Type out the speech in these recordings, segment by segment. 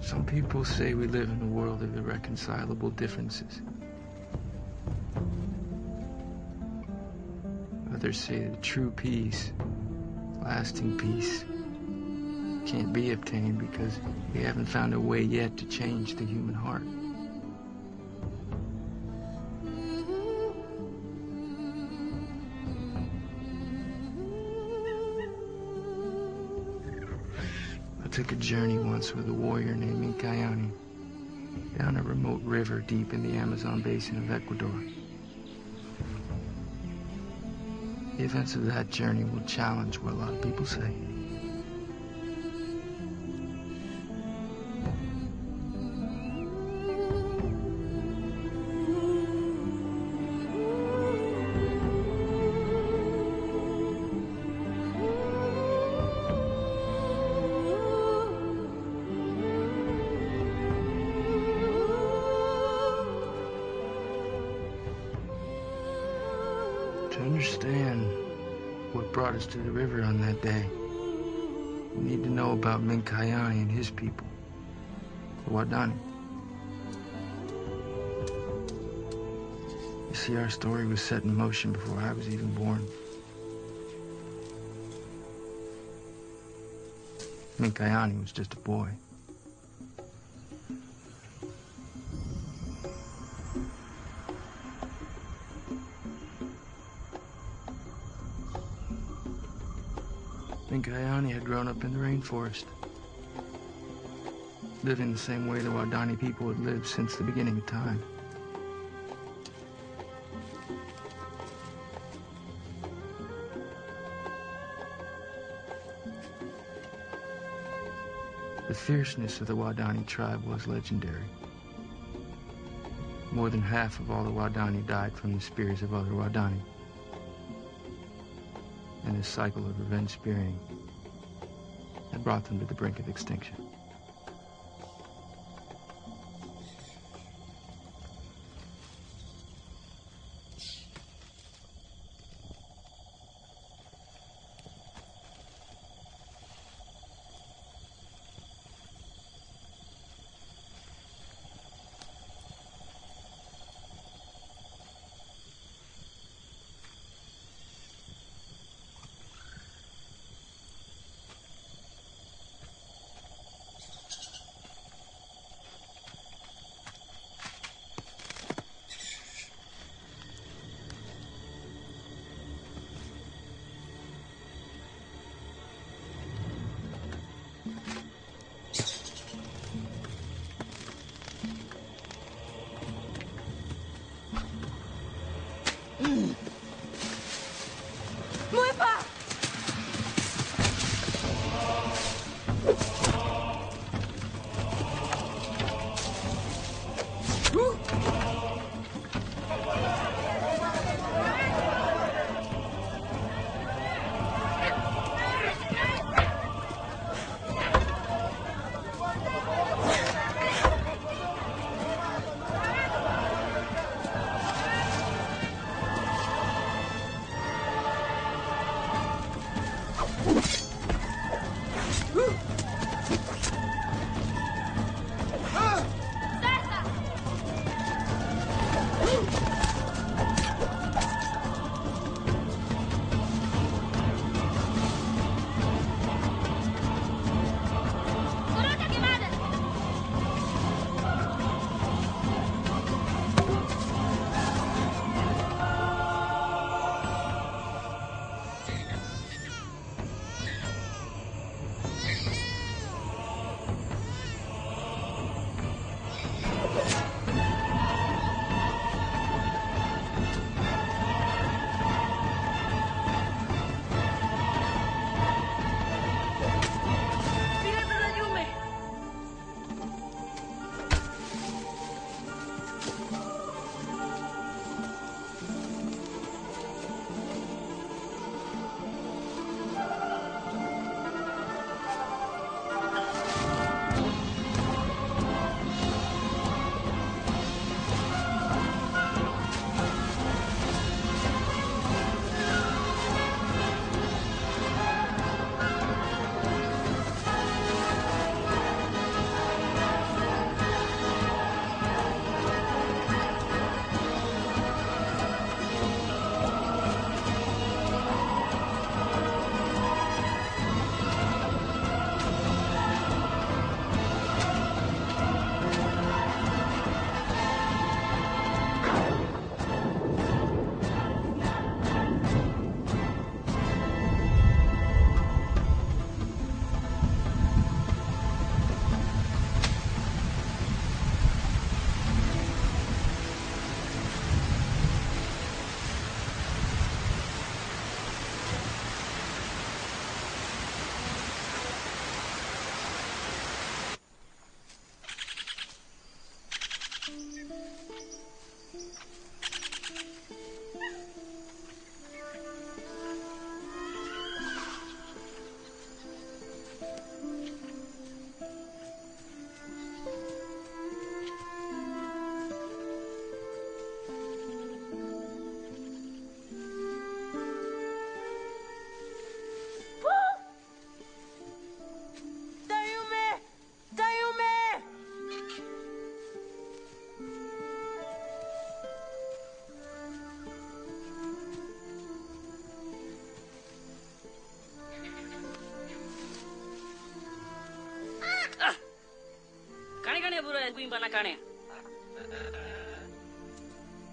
Some people say we live in a world of irreconcilable differences. Others say that true peace, lasting peace, can't be obtained because we haven't found a way yet to change the human heart. I took a journey once with a warrior named Waodani down a remote river deep in the Amazon basin of Ecuador. The events of that journey will challenge what a lot of people say. To understand what brought us to the river on that day, we need to know about Waodani and his people, the Waodani. You see, our story was set in motion before I was even born. Waodani was just a boy. Waodani had grown up in the rainforest, living the same way the Waodani people had lived since the beginning of time. The fierceness of the Waodani tribe was legendary. More than half of all the Waodani died from the spears of other Waodani. And this cycle of revenge spearing had brought them to the brink of extinction.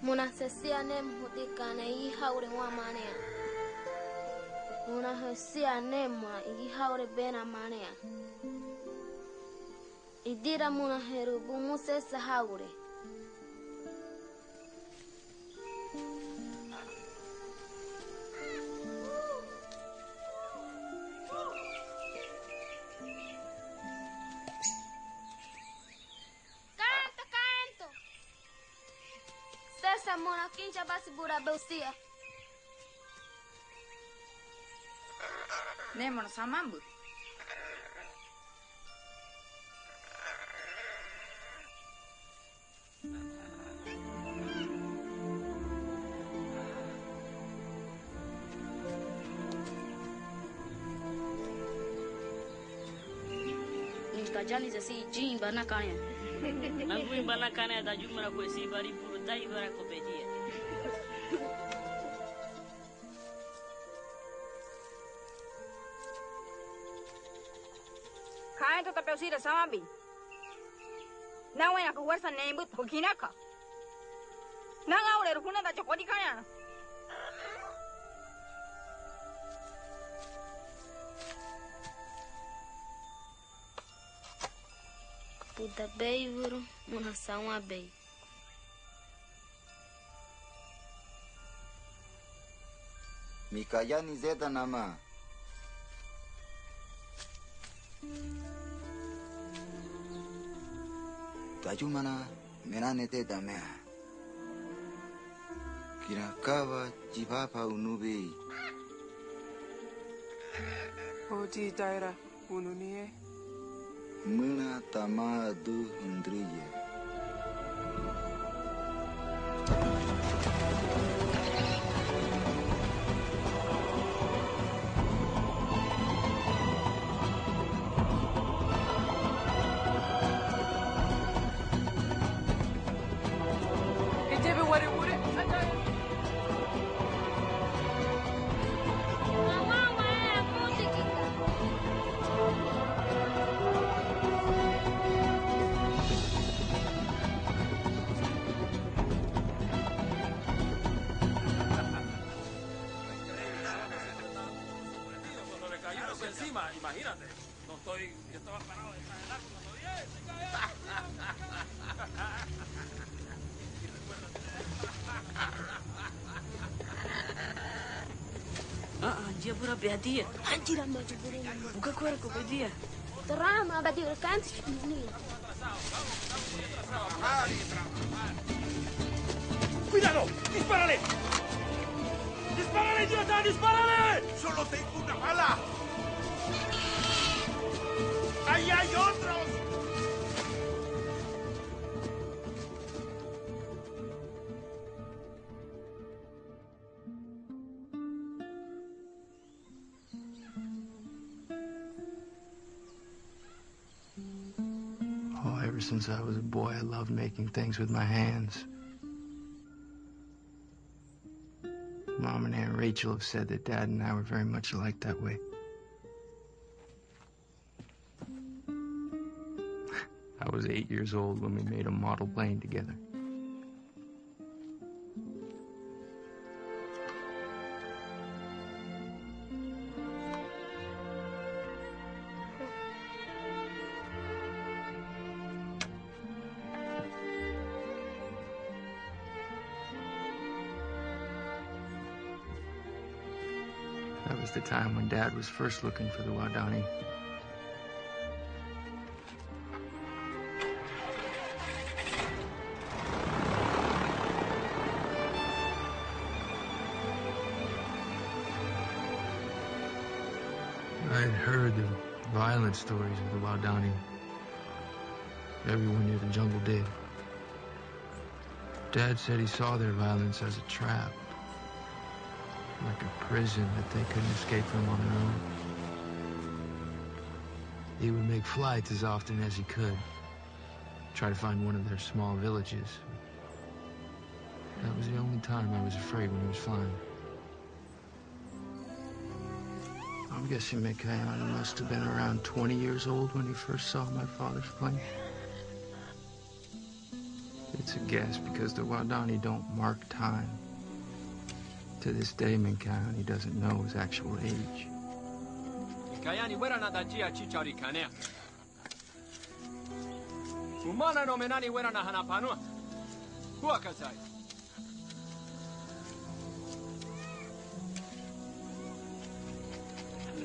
Muna sesia nem hutikane I haure wa manea. Muna sesia nem I haure bena manea. Idira muna herubu musesa haure. Mona kincha basi bura belsia. Ne mona samambu. Nikajani zasi jimba na kanya. Nangu imbana kanya da jumara ko si bari puru dai bara ko pedia. Kain to tapeu sira samambi. Na wena ko warsa nembu hokinaka. Na ngaure rukuna da chokodi kanya. Puta bei vuru muna sawa bei. Mikayani zeta nama. Tajumana menane teta mea. Kirakava jipapa unubi. Oti taira ununie. Muna tama du hundriye. Imagínate, no estoy, yo estaba parado detrás del arco cuando vi Dia pura perdia. Anjir amba jeburu. Buka kuara ko pedia. Terama abadi kanti ni. ¡Cuidado! ¡Dispárale! ¡Dispárale, idiota! ¡Dispárale! ¡Solo tengo una bala! ¡Ahí hay otros! Oh, ever since I was a boy, I loved making things with my hands. Mom and Aunt Rachel have said that Dad and I were very much alike that way. I was 8 years old when we made a model plane together. That was the time when Dad was first looking for the Waodani. I had heard the violent stories of the Waodani. Everyone near the jungle did. Dad said he saw their violence as a trap, like a prison that they couldn't escape from on their own. He would make flights as often as he could, try to find one of their small villages. That was the only time I was afraid when he was flying. I'm guessing Mikayani must have been around 20 years old when he first saw my father's plane. It's a guess because the Waodani don't mark time. To this day, Minkayani doesn't know his actual age. Minkayani wera na dajia chichari kanea. Umana no menani wera na hanapanua. Hua kasai.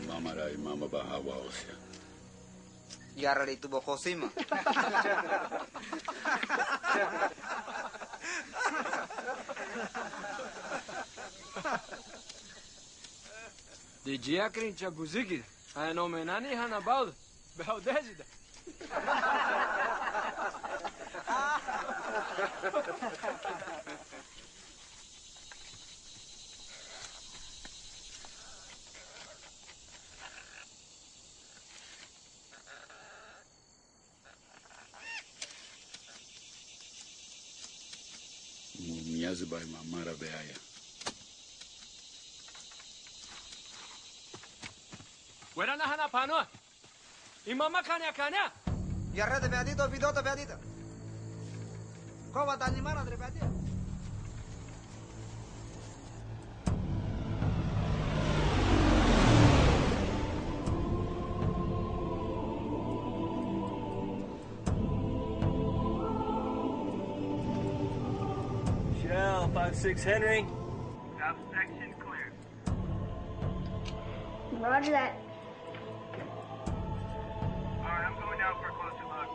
Mama rai mama bahawa osya. Yara itu bokosima. De dia crincha buziki. Ai no menani hanabal. Beldezida. Miyazi bai mamara beaya. Wera na hanapanua. Imama kanya kanya. Yara de beadito, bidota beadita. Kova tanimara de beadita. Shell 5-6 Henry. South section clear. Roger that. Alright, I'm going down for a closer look.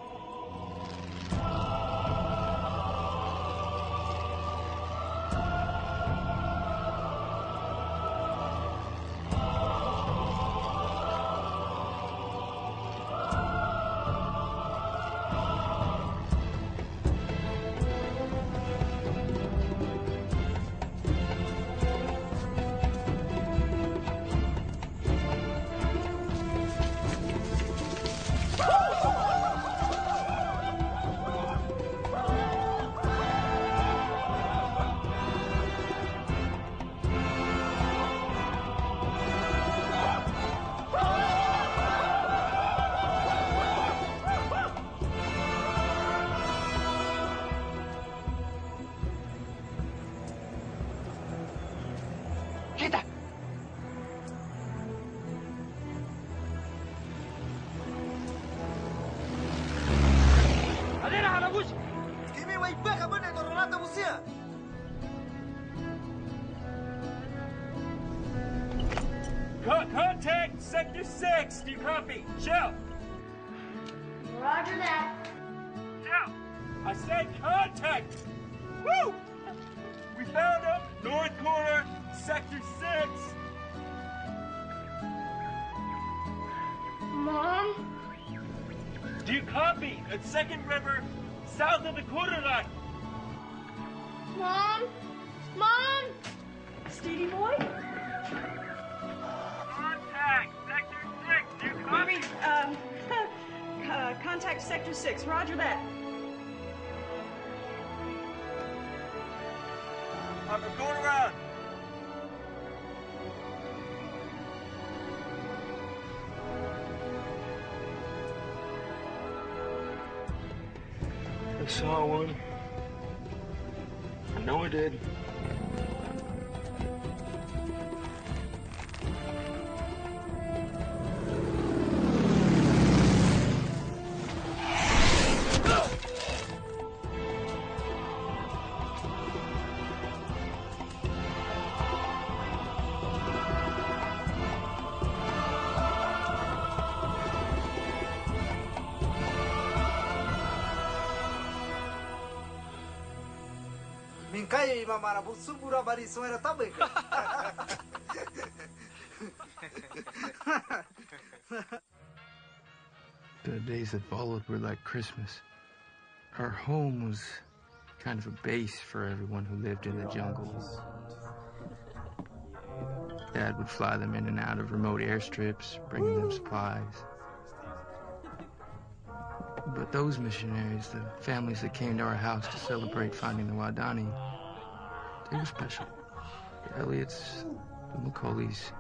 Contact Sector 6. Do you copy? Shell. Roger that. Shell. I said contact. Woo! We found him. North corner, Sector 6. Mom? Do you copy? At Second River, south of the quarter line. Mom? Mom? Steedy boy? Contact Sector 6. Do you copy? Contact Sector 6. Roger that. I'm going around. I saw one. I know I did. Minkai mamara busubura bari suara tabe. The days that followed were like Christmas. Our home was kind of a base for everyone who lived in the jungle. Dad would fly them in and out of remote airstrips, bringing them supplies. But those missionaries, the families that came to our house to celebrate finding the Waodani, they were special. The Elliots, the McCullys,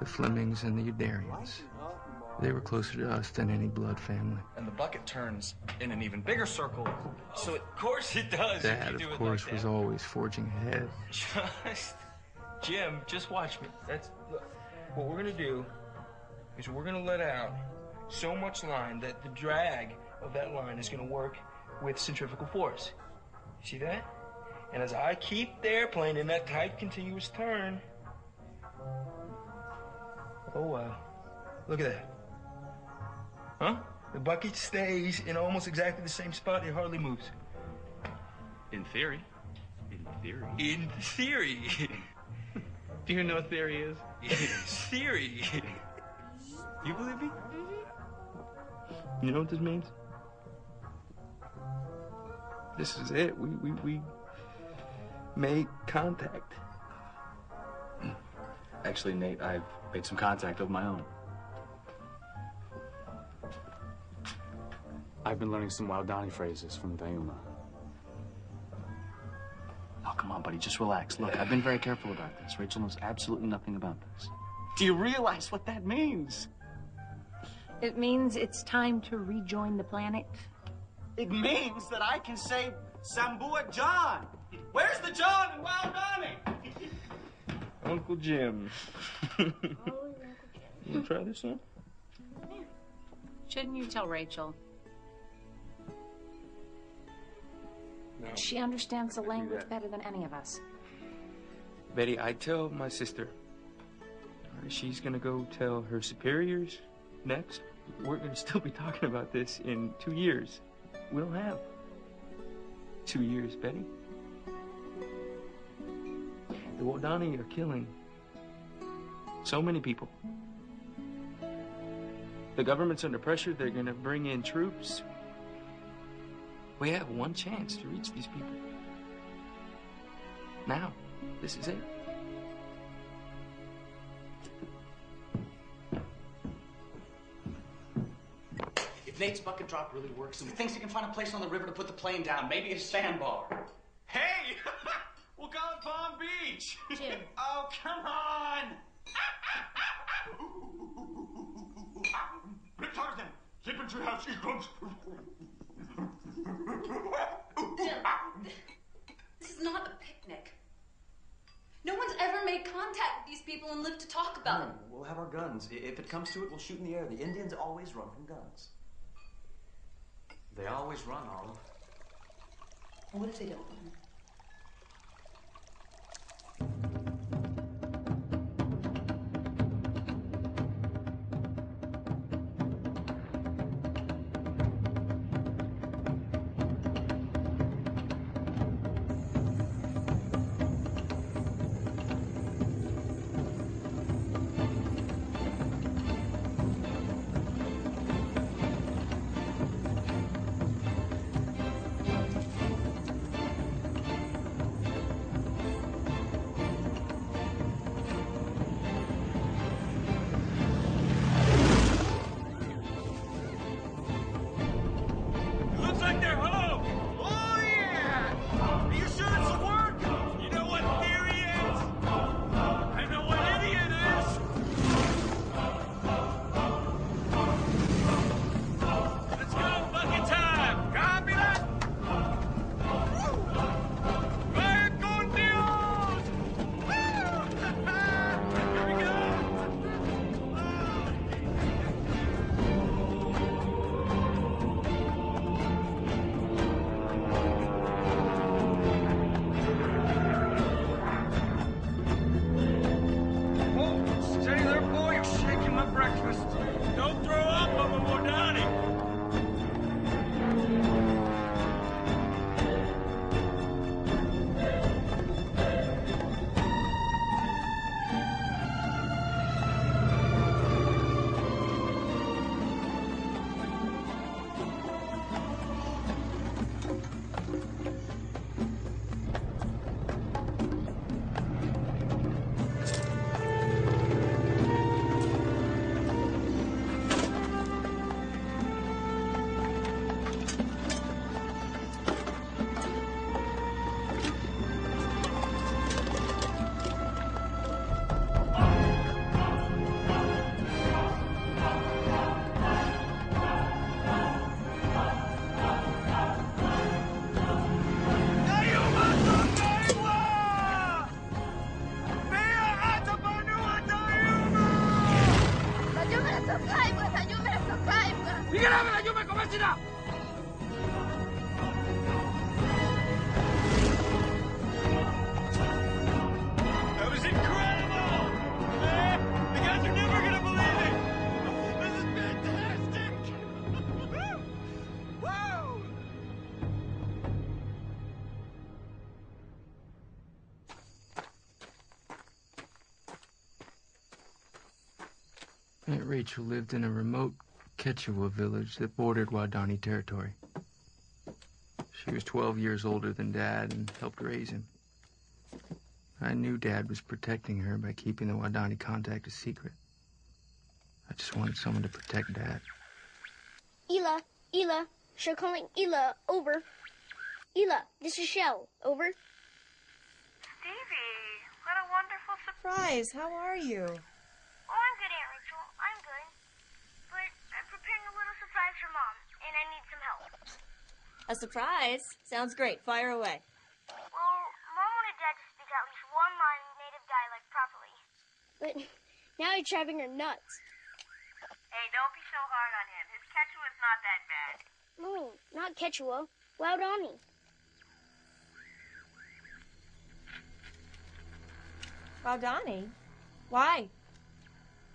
the Flemings, and the Udarians. They were closer to us than any blood family. And the bucket turns in an even bigger circle, so of course it does. Dad, of course, was always forging ahead. Jim, just watch me. Look, what we're gonna do is we're gonna let out so much line that the drag of that line is gonna work with centrifugal force. See that? And as I keep the airplane in that tight, continuous turn, oh wow, look at that. Huh? The bucket stays in almost exactly the same spot. It hardly moves. In theory. In theory. In theory. Do you know what theory is? Theory. You believe me? You know what this means? This is it. We made contact. Actually, Nate, I've made some contact of my own. I've been learning some Waodani phrases from Dayuma. Oh, come on, buddy, just relax. Look, I've been very careful about this. Rachel knows absolutely nothing about this. Do you realize what that means? It means it's time to rejoin the planet. It means that I can say Sambua John. Where's the John in Waodani? Uncle Jim. You wanna try this one? Shouldn't you tell Rachel? No. She understands the language better than any of us. Betty, I tell my sister. She's gonna go tell her superiors next. We're gonna still be talking about this in 2 years. We don't have 2 years, Betty. The Waodani are killing so many people. The government's under pressure. They're gonna bring in troops. We have one chance to reach these people. Now, this is it. If Nate's bucket drop really works and he thinks he can find a place on the river to put the plane down, maybe a sandbar. Hey! We'll call it Palm Beach! Jim. Oh, come on! Tarzan, keep it to house, he comes. Jim, this is not a picnic. No one's ever made contact with these people and lived to talk about it. We'll have our guns. If it comes to it, we'll shoot in the air. The Indians always run from guns. They always run, Olive. And what if they don't run? That was incredible! Man, you guys are never gonna believe it! This is fantastic! Wow! Aunt Rachel lived in a remote Quechua village that bordered Waodani territory. She was 12 years older than Dad and helped raise him. I knew Dad was protecting her by keeping the Waodani contact a secret. I just wanted someone to protect Dad. Ela, she's calling Ela, over. Ela, this is Shell, over. Stevie, what a wonderful Surprise, how are you? Oh, I'm good, Aunt Rachel. I'm good. But I'm preparing a little surprise for Mom, and I need some help. A surprise? Sounds great. Fire away. Well, Mom wanted Dad to speak at least one line in native dialect properly. But now you're driving her nuts. Hey, don't be so hard on him. His Quechua's not that bad. No, not Quechua. Waodani. Waodani? Why?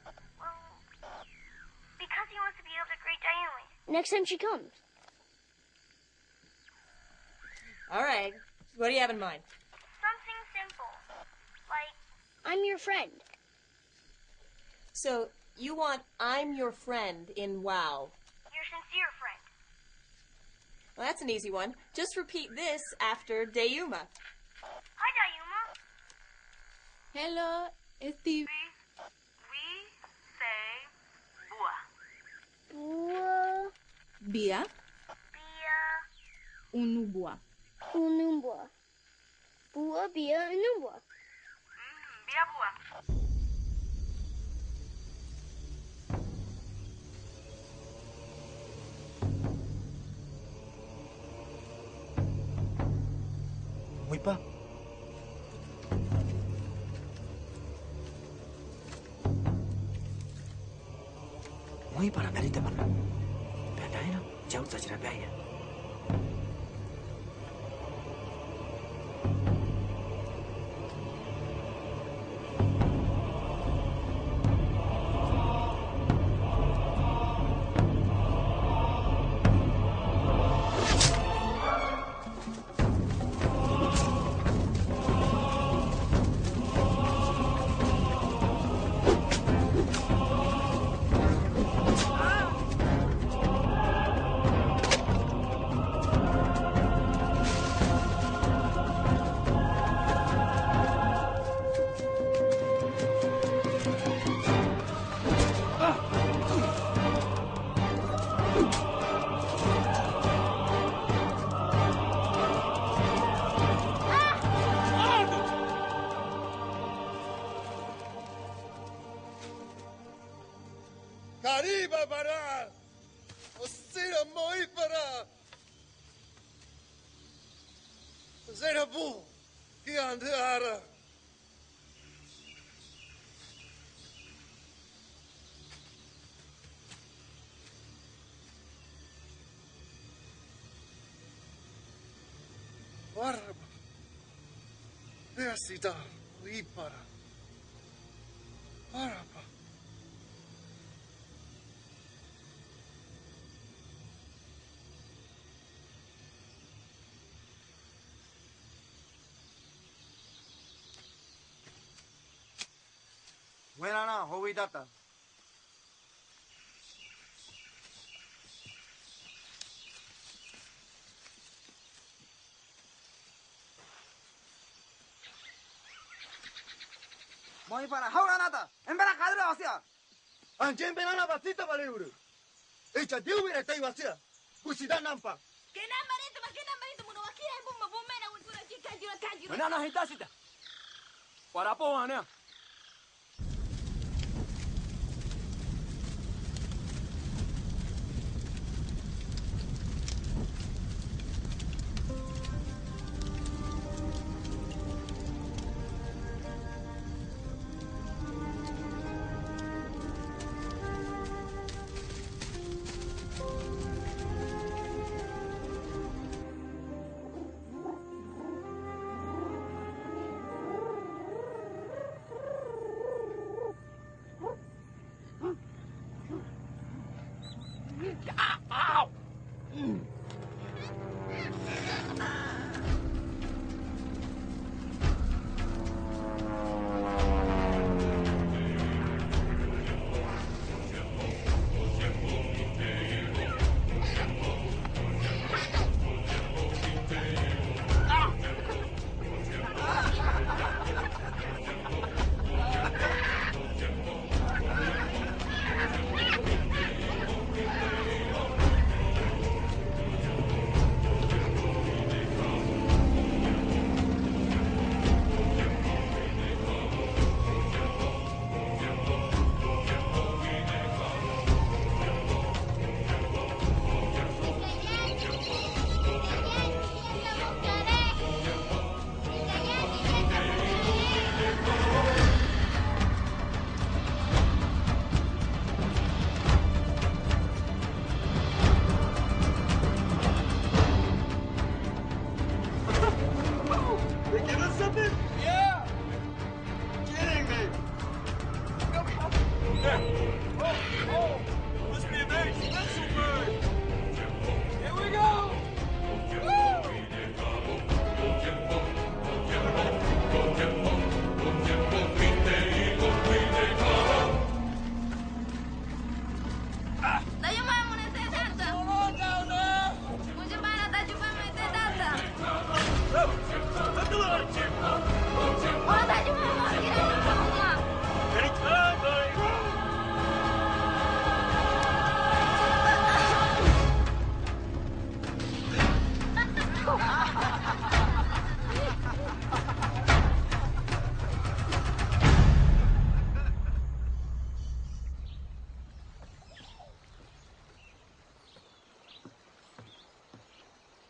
Well, because he wants to be able to greet Diane. Next time she comes. All right. What do you have in mind? Something simple. Like, I'm your friend. So, you want I'm your friend in WoW. your sincere friend. Well, that's an easy one. Just repeat this after Deuma. Hi, Diuma. Hello, Steve. We say bua. Bua. Bia. Bia. Unubua. Unumbua. Bua, bia, unumbua. Bia bua. Muy pa. Muy para perita mana. Bedanya jauh saja bedanya. Arriba para! Osira moi para! Zera bu! Kiandara! Warba! Beasida! Ipara! Warba! Buena na, hobi data. Moi para haura nada. Embera kadra wasia. Anjen benana basita baleuru. Echa diubire tai wasia. Kusida nampa. Benana hitasita. Warapo wana. Ow!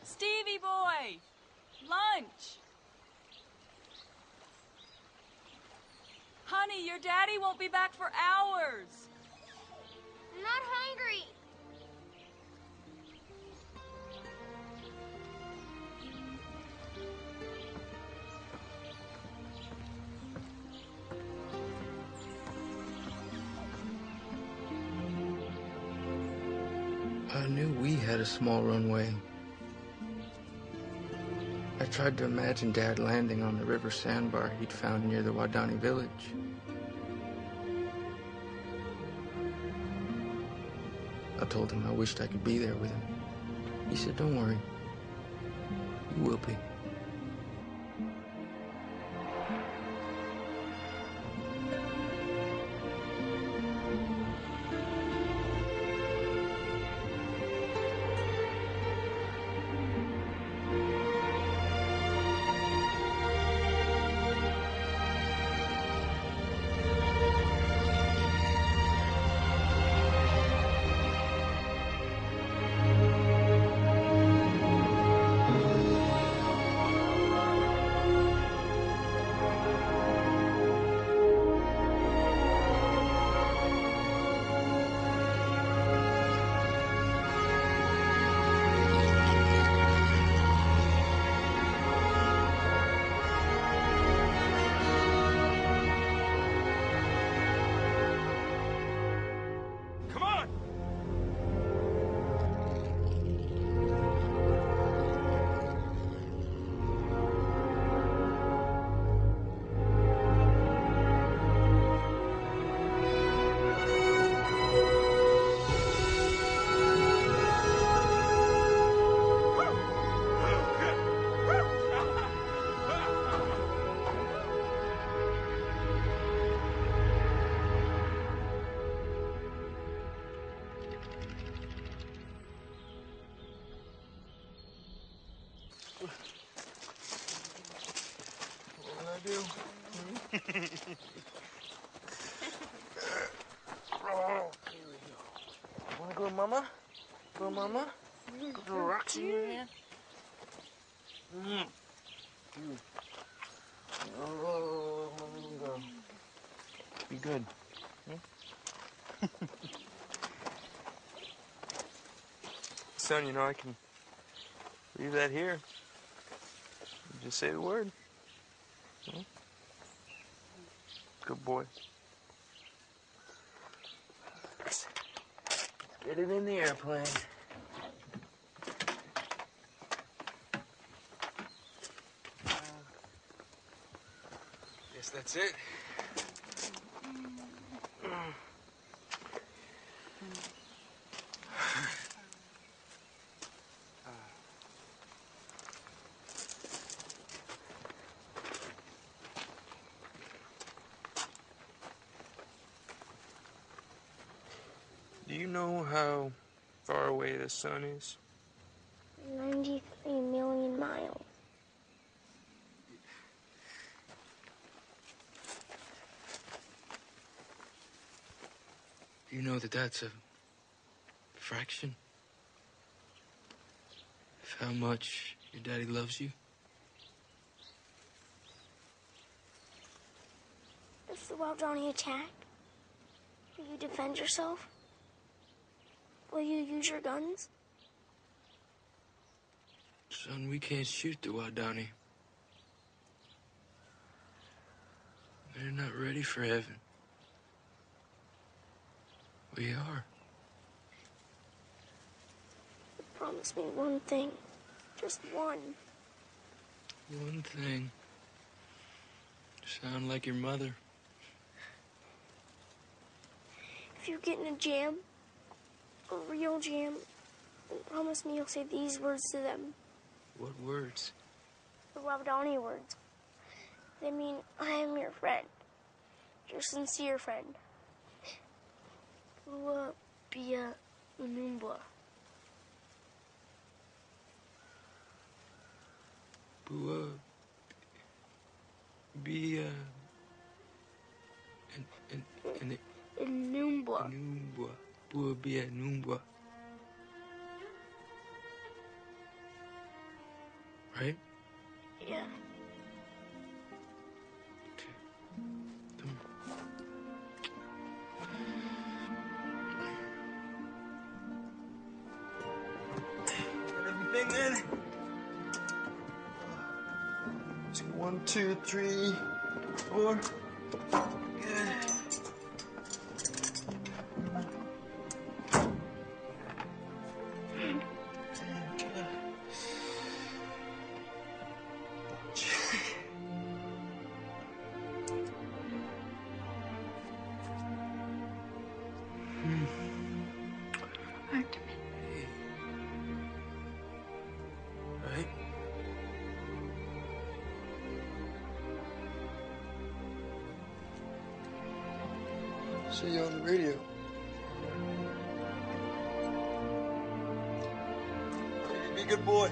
Stevie boy! Lunch! Honey, your daddy won't be back for hours. I'm not hungry. I knew we had a small runway. I tried to imagine Dad landing on the river sandbar he'd found near the Waodani village. I told him I wished I could be there with him. He said, "Don't worry. You will be." Wanna go, Mama? Go, Mama? Go to rocks in your hand? Oh, go. Be good. Son, you know, I can leave that here. You just say the word. Good boy. Get it in the airplane. Guess that's it. Do you know how far away the sun is? 93 million miles. Do you know that that's a fraction of how much your daddy loves you? If the Waodani attack, will you defend yourself? Will you use your guns? Son, we can't shoot the Waodani. They're not ready for heaven. We are. Promise me one thing. Just one. One thing. Sound like your mother. If you get in a jam, a real jam, then promise me you'll say these words to them. What words? The Waodani words. They mean, I am your friend. Your sincere friend. Bua Bia Unumbwa. Bua Bia Unumbwa. Numbwa. Bua Bia Numbwa. Right? Yeah. Everything in. 1, 2, 3, 4. Good. Right? See you on the radio. Be a good boy.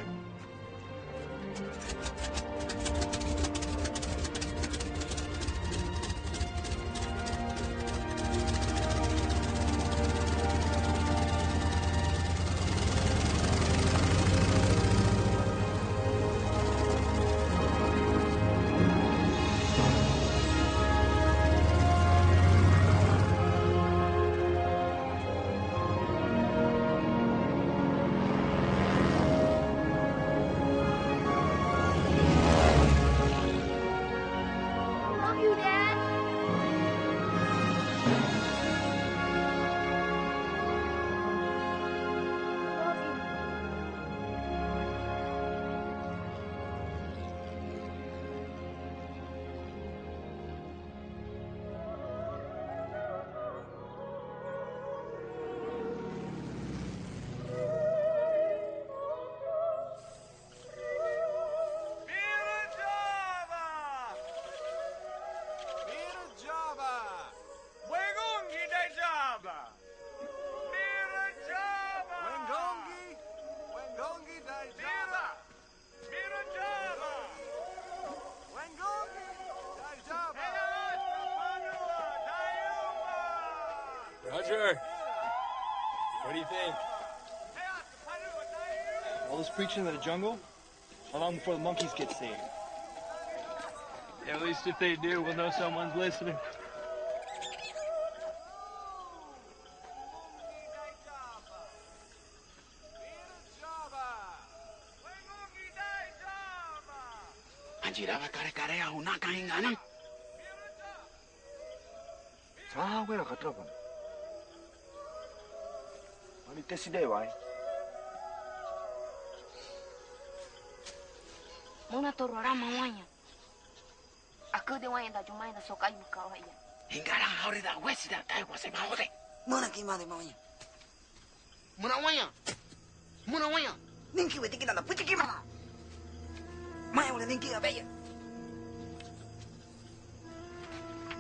Love you, Dad. Love you. Roger. What do you think? All this preaching in the jungle? How long before the monkeys get saved? Yeah, at least if they do, we'll know someone's listening. Anjiraba kare-karea una kahingana. 자, 왜라 갔더라고. Decideu, ai. Muna torora mamanya. Aku de wanya da jumai da sokai bukau haya. Hingarang hori da wesi da tai wasi mahode. Muna ki made mamanya. Muna wanya. Muna wanya. Ninki weti kita da puti ki mana. Maya udah ninki apa ya?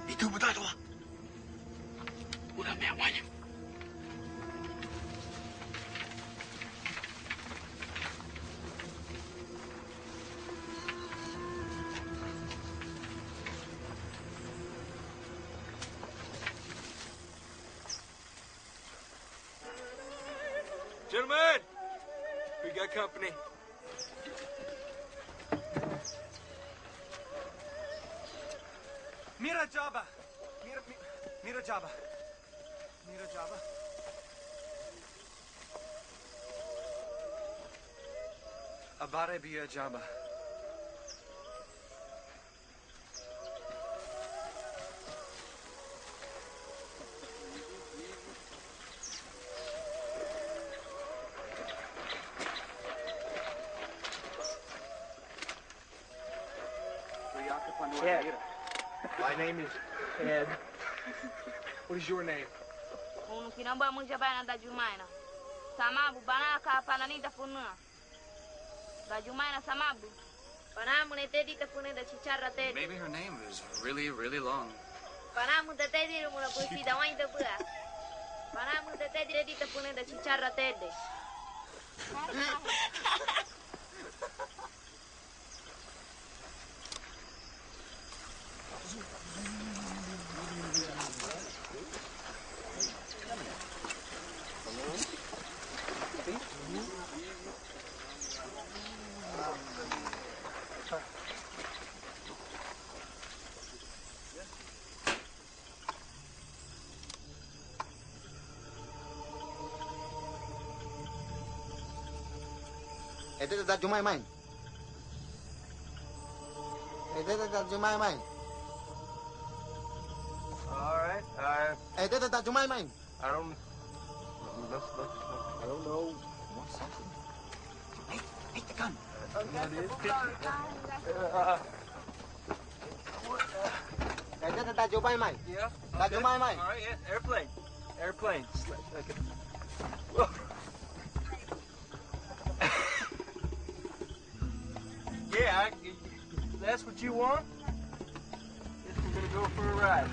Itu betul tuh. Udah mewahnya. Gentlemen, we got company. Mira Jabba. Mira Jabba. Mira Jabba. Abare biya Jabba. Ed. My name is Ed. What is your name? Unu kinamba munja bana da jumaina. Samabu bana ka pananita funua. Da jumaina samabu. Panamu ne tedi ta funua da chicharra tedi. Maybe her name is really, really long. Panamu ta tedi rumuna pusi da wain ta bua. Panamu ta tedi ta funua da chicharra tedi. Itu tak cuma main. Itu tak cuma main. All right. Itu tak cuma main. I don't. I don't know. Want something? Hey, the gun. Itu tak cuma main. Yeah. Tak cuma main. All right. Yeah. Airplane. Yeah, that's what you want? Guess we're gonna go for a ride.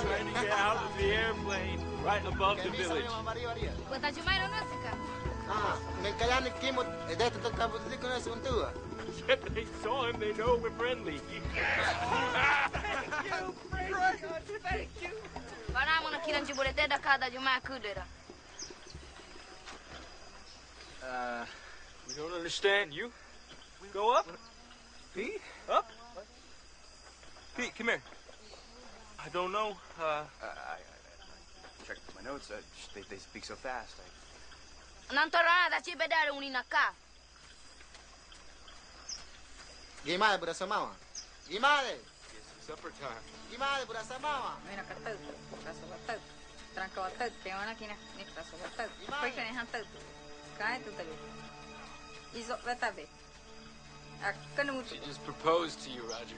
Trying to get out of the airplane right above the village. Quanta jumaina música? Me callan kimot. Itu tak tahu tu kena sebentar. If they saw him, they know we're friendly. Thank you. Panamu na kiran jubolete da kada jumaina kudera. We don't understand you. Go up. Pete? Up? Pete, come here. I don't know. I checked my notes. They speak so fast. Non tornare da ci vedere un'inacca. Gimana budak samawa? Gimana? Supper time. Gimana budak samawa? Mira, catau. Caso catau. Tranca watat, te van aquí na so watat. Fue que nehan tat. Cae tu telu. Iso vetabe. She just proposed to you, Roger.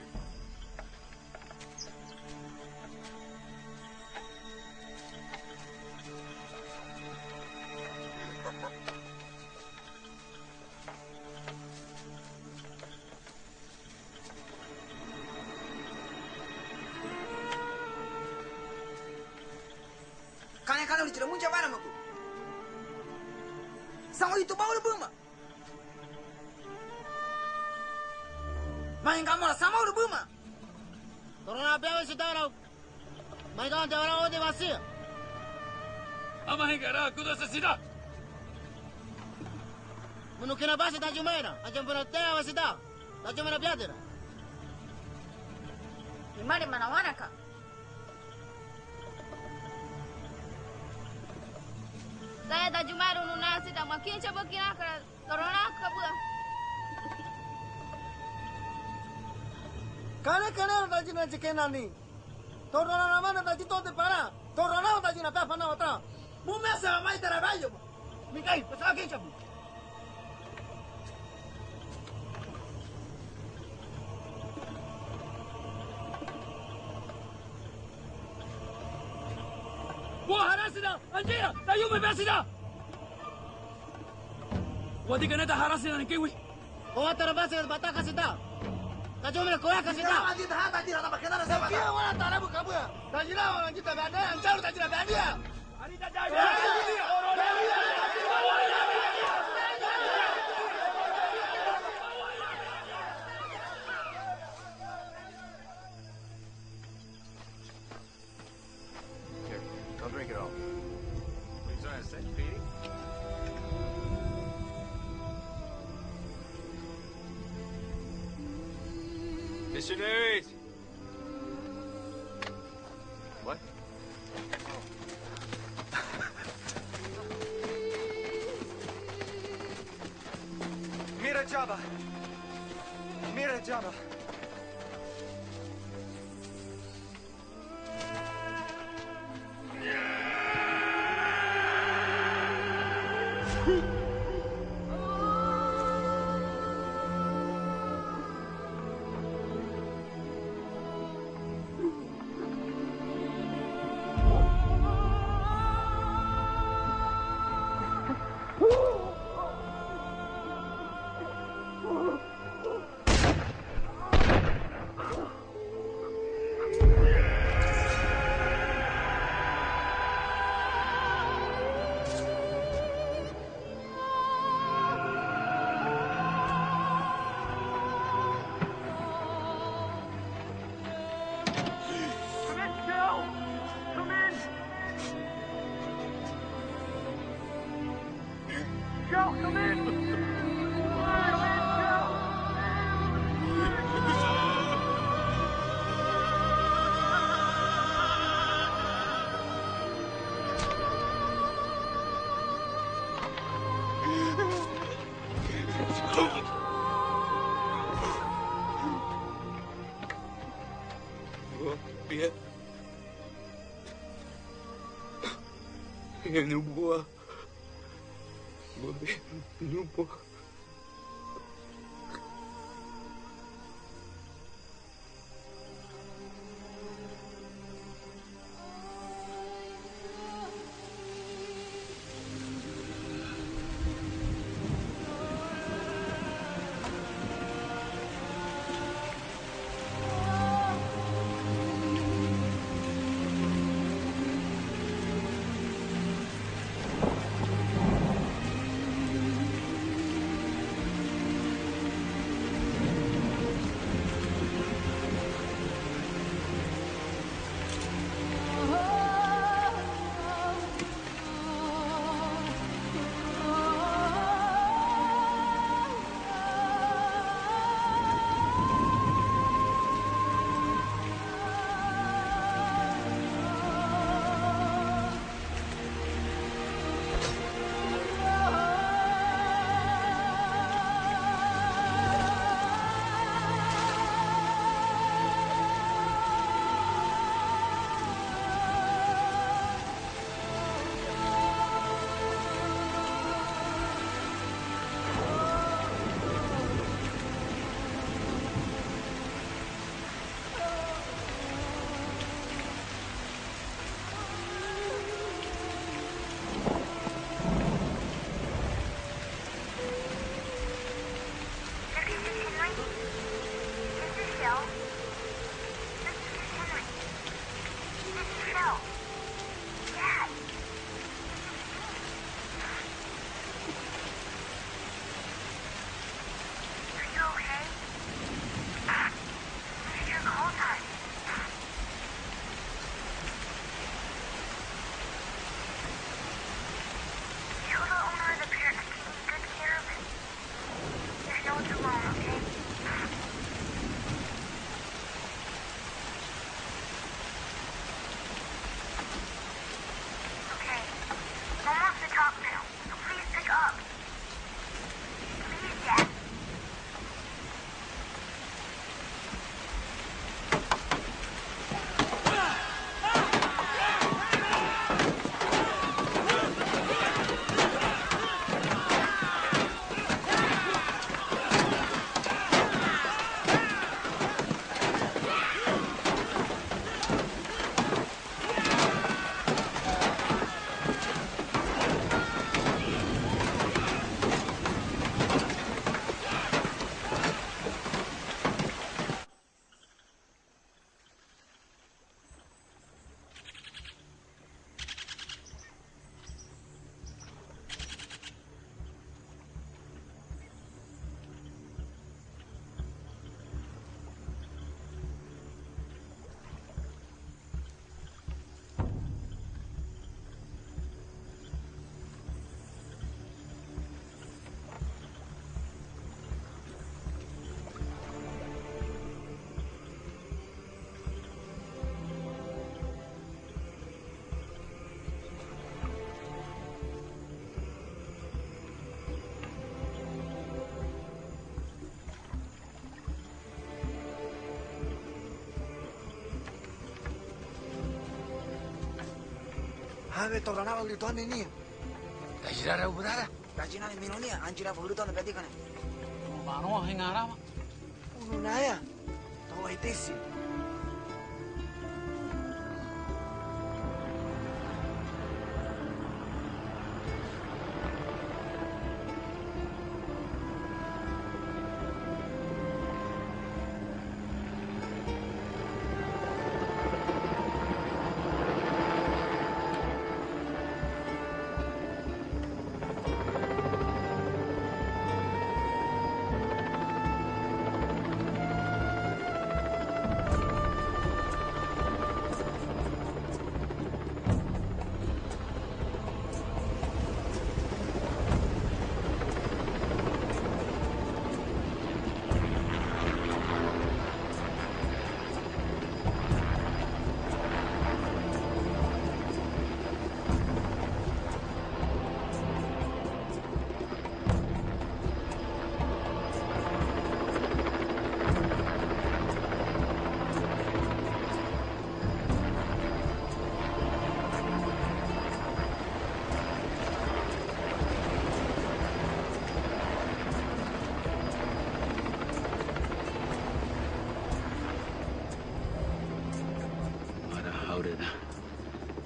Kane udah tidak muncul mana aku? Sama itu bawa berma. Main kamu lah sama udah berma. Corona apa sih tahu? Main kamu jangan orang di masih. Ama hingga aku dah sesida. Mungkin apa sih tak cuma ina? Aja pernah tahu sih tak? Tak cuma nak belajar. Di mana kak? Saya tak cuma rununa sih, tak makin coba kira corona kabur. Kane tak cina cekenan ni. Corona nama tak cina tu para. Corona tak cina apa mana otra. Mumia sama mai terabayo. Mikai, pasal ke cabu. Wah, harasida, anjir, tayo may besida. Wadi ka na ta harasida ng kiwi. Kung atarabasa bata ka sida. Tayo may kuya ka sida. Hindi na hata dira na makita na sa bata. Kaya wala tara mo kabuya. Tayo na wala kita banda, ang taro tayo na banda. Ari ta tayo. Don't drink it all. What are you trying to say, Petey? Missionaries! What? Mira Java. Mira Java. Eu não vou. Não vou. Ave tornava gritando ni. Da girare ubudara. Da girare minonia, anjira gritando pedicane. Mano hengara. Ununaya. Tawa itesi.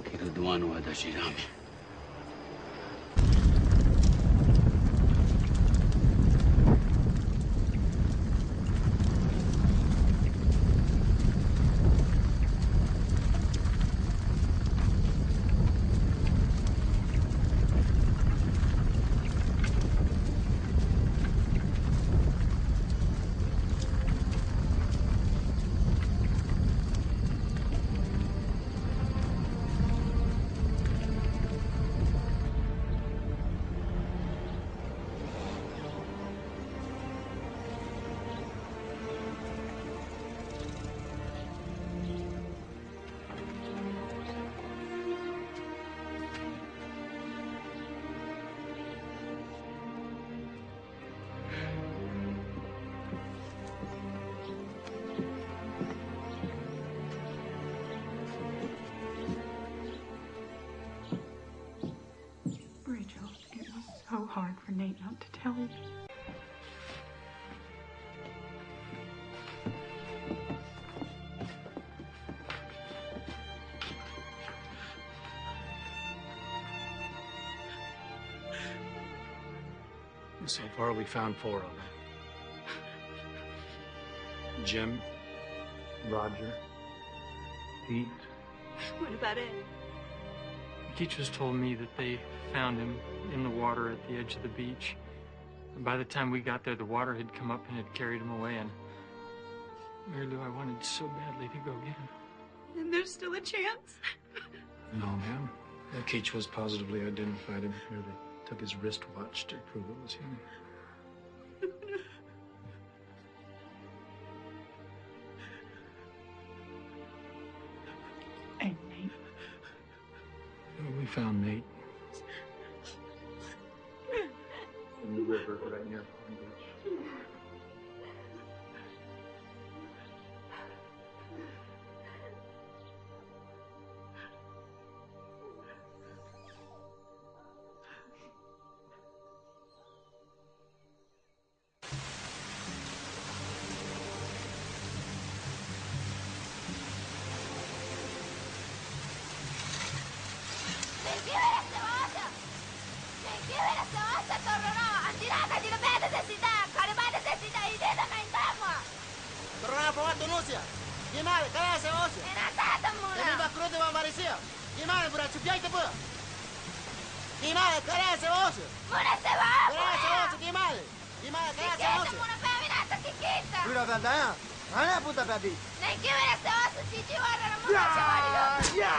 Kiruduano adashirami. So hard for Nate not to tell you. So far, we found 4 of them. Jim, Roger, Pete. What about Ed? He just told me that they found him in the water at the edge of the beach. And by the time we got there, the water had come up and had carried him away, and Mary Lou, I wanted so badly to go get him. And there's still a chance? No, ma'am. Keach was positively identified him. Here they took his wristwatch to prove it was him. And Nate? We found Nate. In the river right near Palm Beach. Gimana? Kaya sa osyo? Inatatan mo na! Dami ba krudo ba Marisio? Gimana? Pura chupyay te po? Gimana? Kaya sa osyo? Muna sa ba? Kaya sa osyo, gimana? Gimana? Kaya sa osyo? Kikita muna pa kami nasa kikita! Pura bandaya? Ano puta babi? Nagkiwala sa oso, chichiwara na muna sa waliyo!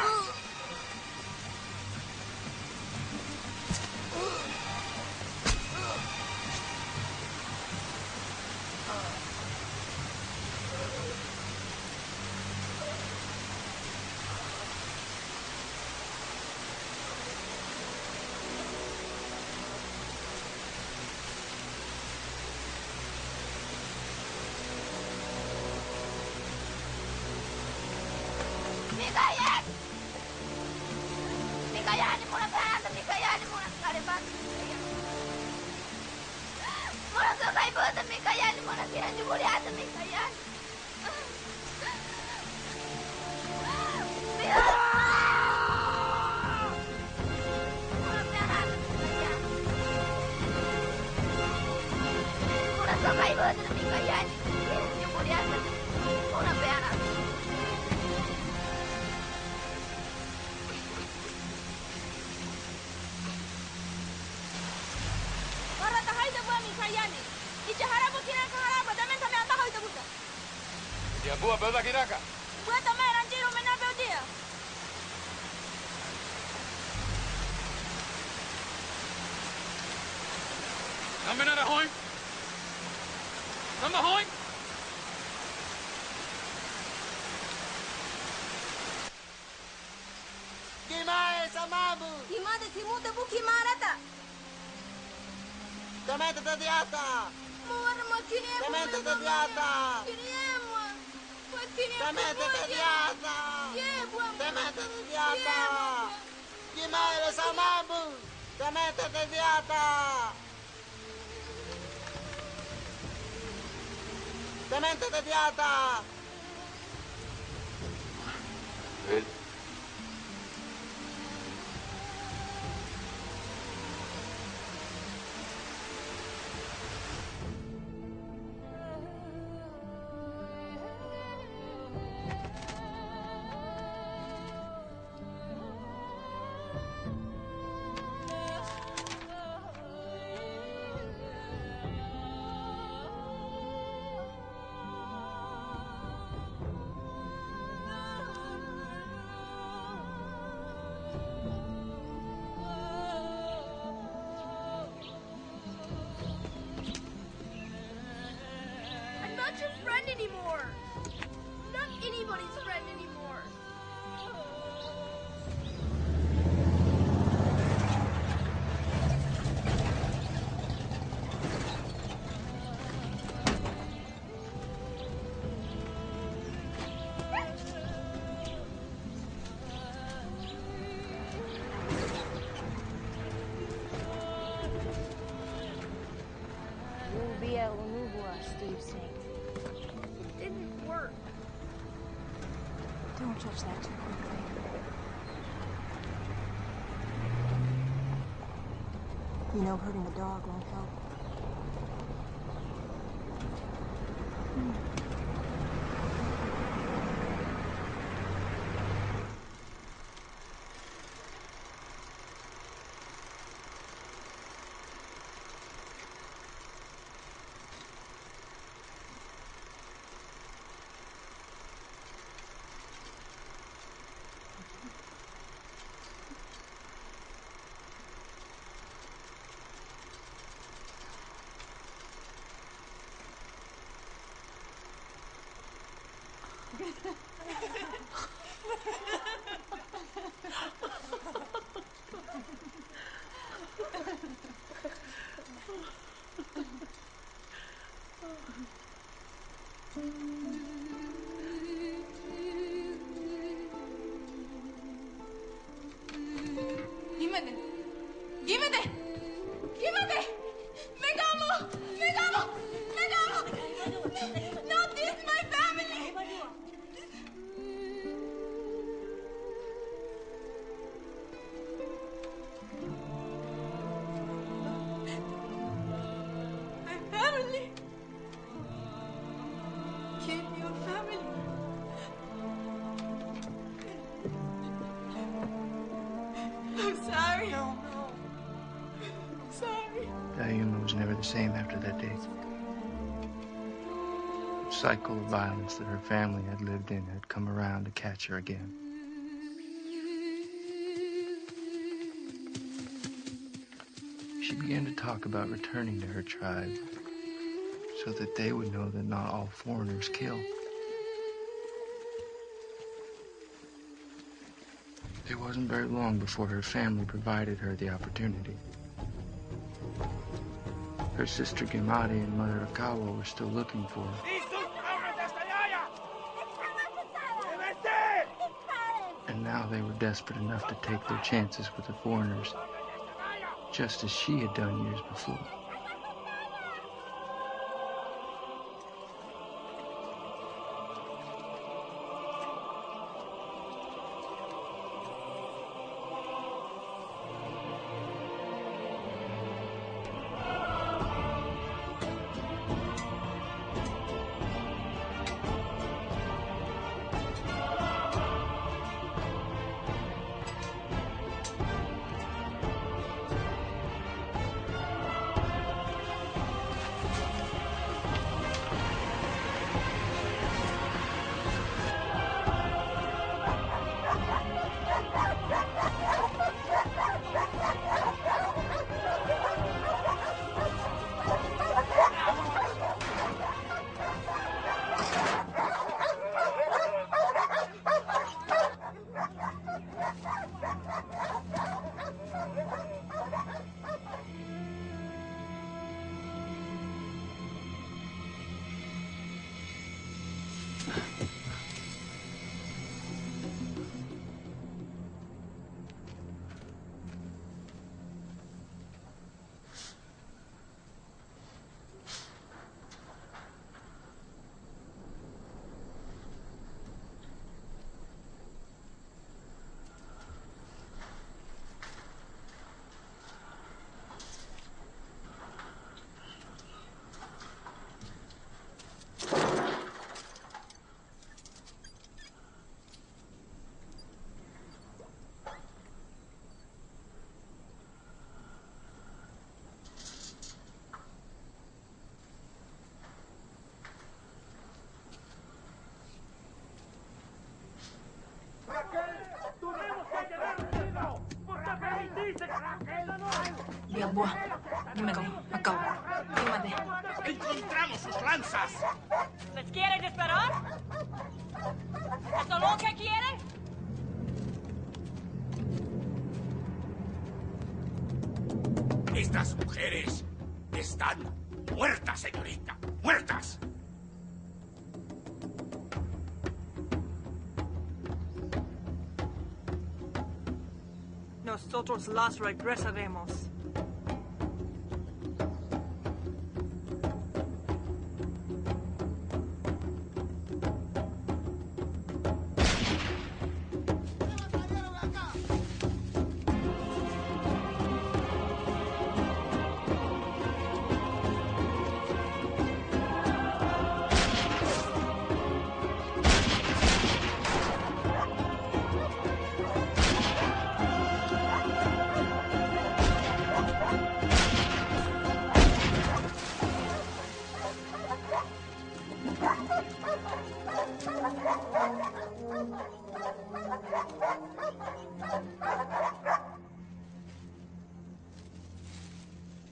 Mikayan! Mikayan! Muna pehanda mikayani muna karibat. Muna sakay bata mikayani muna kinajumuliata mikayani. Muna sakay bata mikayani kinajumuliata muna pehanda. Dia buat berapa kira kak? Buat teman anjir rumah nabi dia. Namin na hoy. Nama hoy. Gimana samamu? Gimana simu tebu kimarata? Tamete tadiata. Mora makini. Tamete tadiata. Kiriemo. Tamete tadiata. Tamete tadiata. Gimana samamu? Tamete tadiata. Tamete tadiata. Good. I'm not your friend anymore. Not anybody's friend anymore. Steve sing. It didn't work. Don't judge that too quickly. You know, hurting the dog won't help. Not this, my family! My family! Keep your family! I'm sorry. No. I'm sorry. Diuma was never the same after that day. The cycle of violence that her family had lived in had come around to catch her again. She began to talk about returning to her tribe so that they would know that not all foreigners kill. It wasn't very long before her family provided her the opportunity. Her sister Gimari and Mother Akawa were still looking for her. And now how they were desperate enough to take their chances with the foreigners, just as she had done years before. Via buah, dime cómo, acabo. Dímate. ¡Encontramos sus lanzas! ¿Les quiere disparar? ¿Eso es lo que quieren? Estas mujeres están muertas, señorita. ¡Muertas! Nosotros las regresaremos.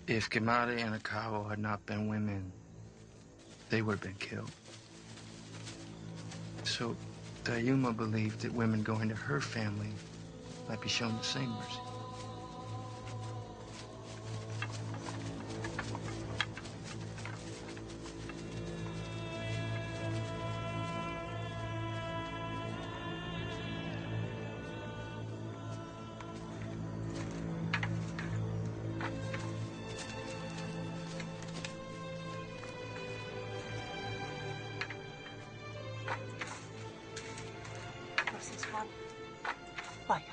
If Kimade and Akabo had not been women, they would have been killed. So Dayuma believed that women going to her family might be shown the same mercy. Vaya.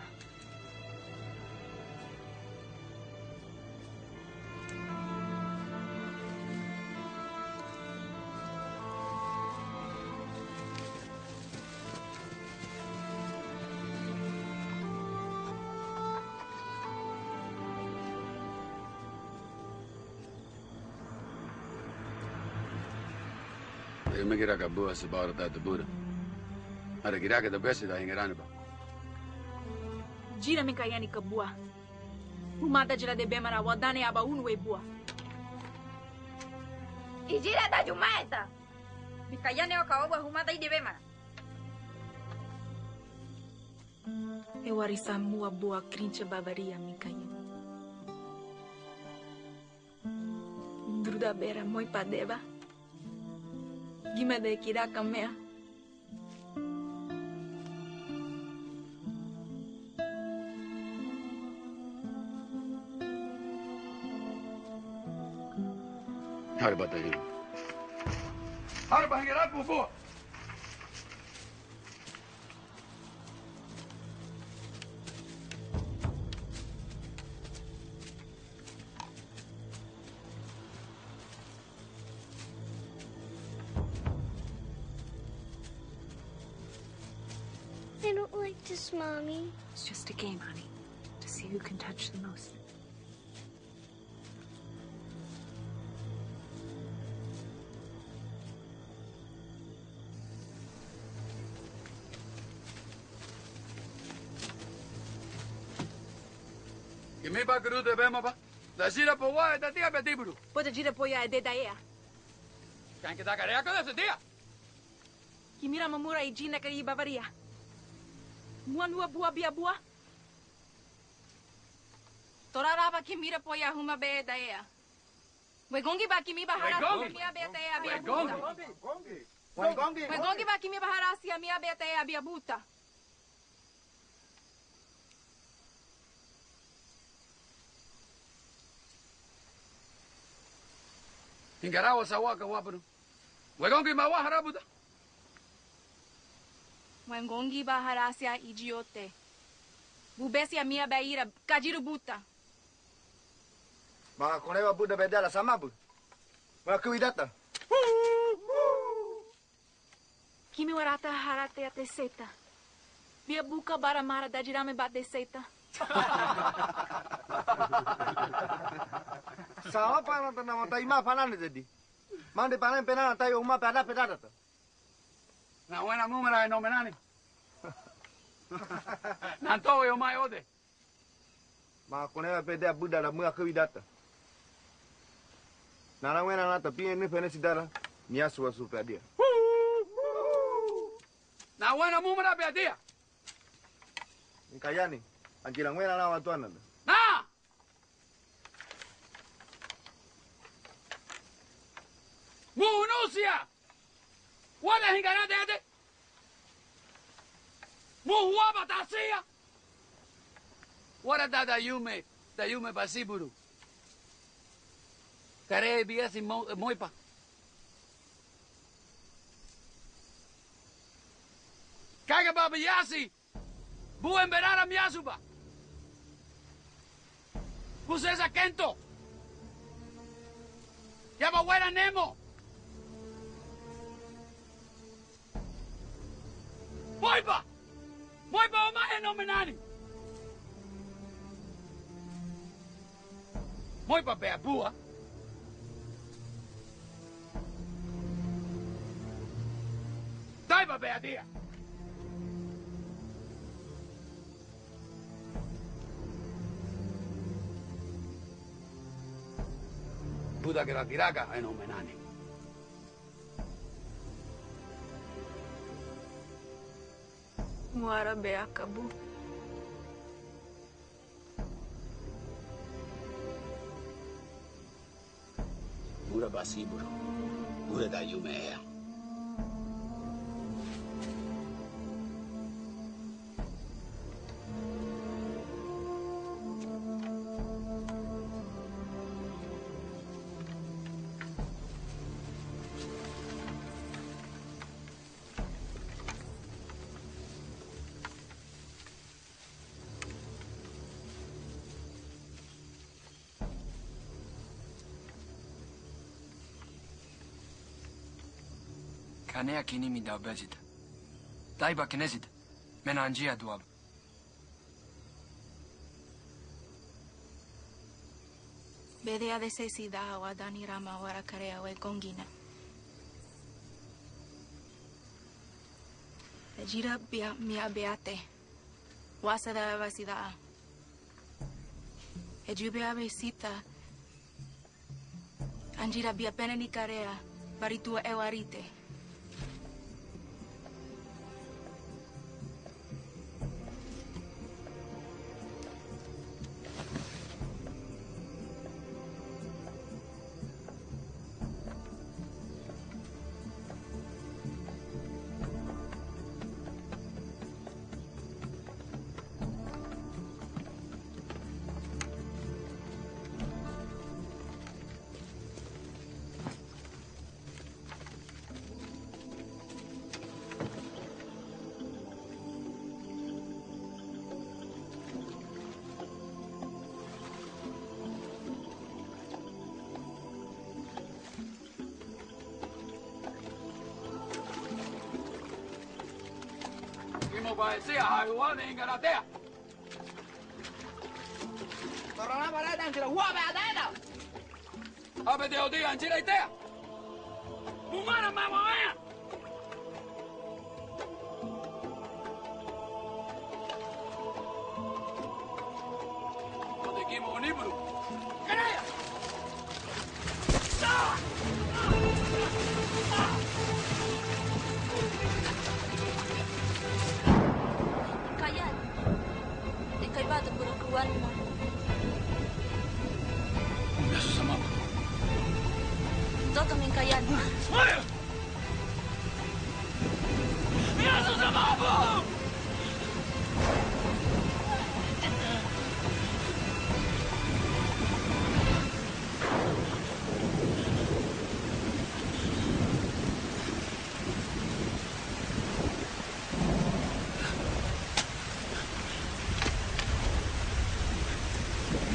Yo me quiero que Buda se va a tratar de Buda. Ahora quiero que te pese de ahí Gira mi kayani ka buah. Humada jira de bemara Waodani aba unwe buah. Ijira da jumaeta. Mi kayani o kawa humada ide bemara. E warisa mua buah krincha bavaria mi kayani. Druda bera moi padeva. Gima de kira kamea. How about that? How about get up before? I don't like this, Mommy. It's just a game, honey, to see who can touch the most. Kimi ba kuru de bema ba? Da sira po wa da tia betiburu. Pode gira poia de daea. Kan kita karea ko da dia. Kimira mamura I gina kari Bavaria. Muanua bua bia bua. Toraraba kimira poia huma be daea. Wegongi ba kimi bahara mia be daea bia buta. Wegongi ba kimi bahara sia mia be daea bia buta. Ingarawa sawaka wapuru. Wegongi mawa harabuda. Wengongi baharasia idiote. Bubesia mia beira kajiru buta. Ma konewa buda bedala samabu. Wa kuidata. Kimi warata harate ate seta. Bia buka bara mara da jirame bate seta. Sawa pana ta nama ta ima pana jadi. Mande pana pena ta yo uma pada pada ta. Na buena número de nomenani. Nanto yo mai ode. Ma konewa pede buda da mua kuidata. Nana wena na ta pie ne pene sidara. Nia suwa super dia. Na buena número de dia. Nkayani. Anjira wena na watu ana. Na! Munusia! Wala hingana dede! Muhua batasia! Wala da yume basiburu. Kare biasi moipa. Kaga baba yasi! Buen verara miasuba! Pusesa kento! Yaba buena nemo! Moipa! Moipa omahe no menani! Moipa bea bua! Daiba bea dia! Buda que la tiraca en homenani. Muara beakabu. Buda basiburo. Buda da yumea. Kanea kini mi da bezita. Daiba kinezit. Menanjia duab. Bedea de sesida Waodani rama wara karea we gongina. Ejira bia mia beate. Wasa da vasida. Ejubea besita. Anjira bia peneni karea. Baritua ewarite. vai sia haiwan ingaratea. Torana para dan tira wa ba da. Abe de odi anjira itea. Mumana mama ya. Ode kimo oniburu. Kanaya. Kayan. Ikay ba ito puro kuwan mo? Beso sa mama. Toto min kayan. Ay! Beso sa mama!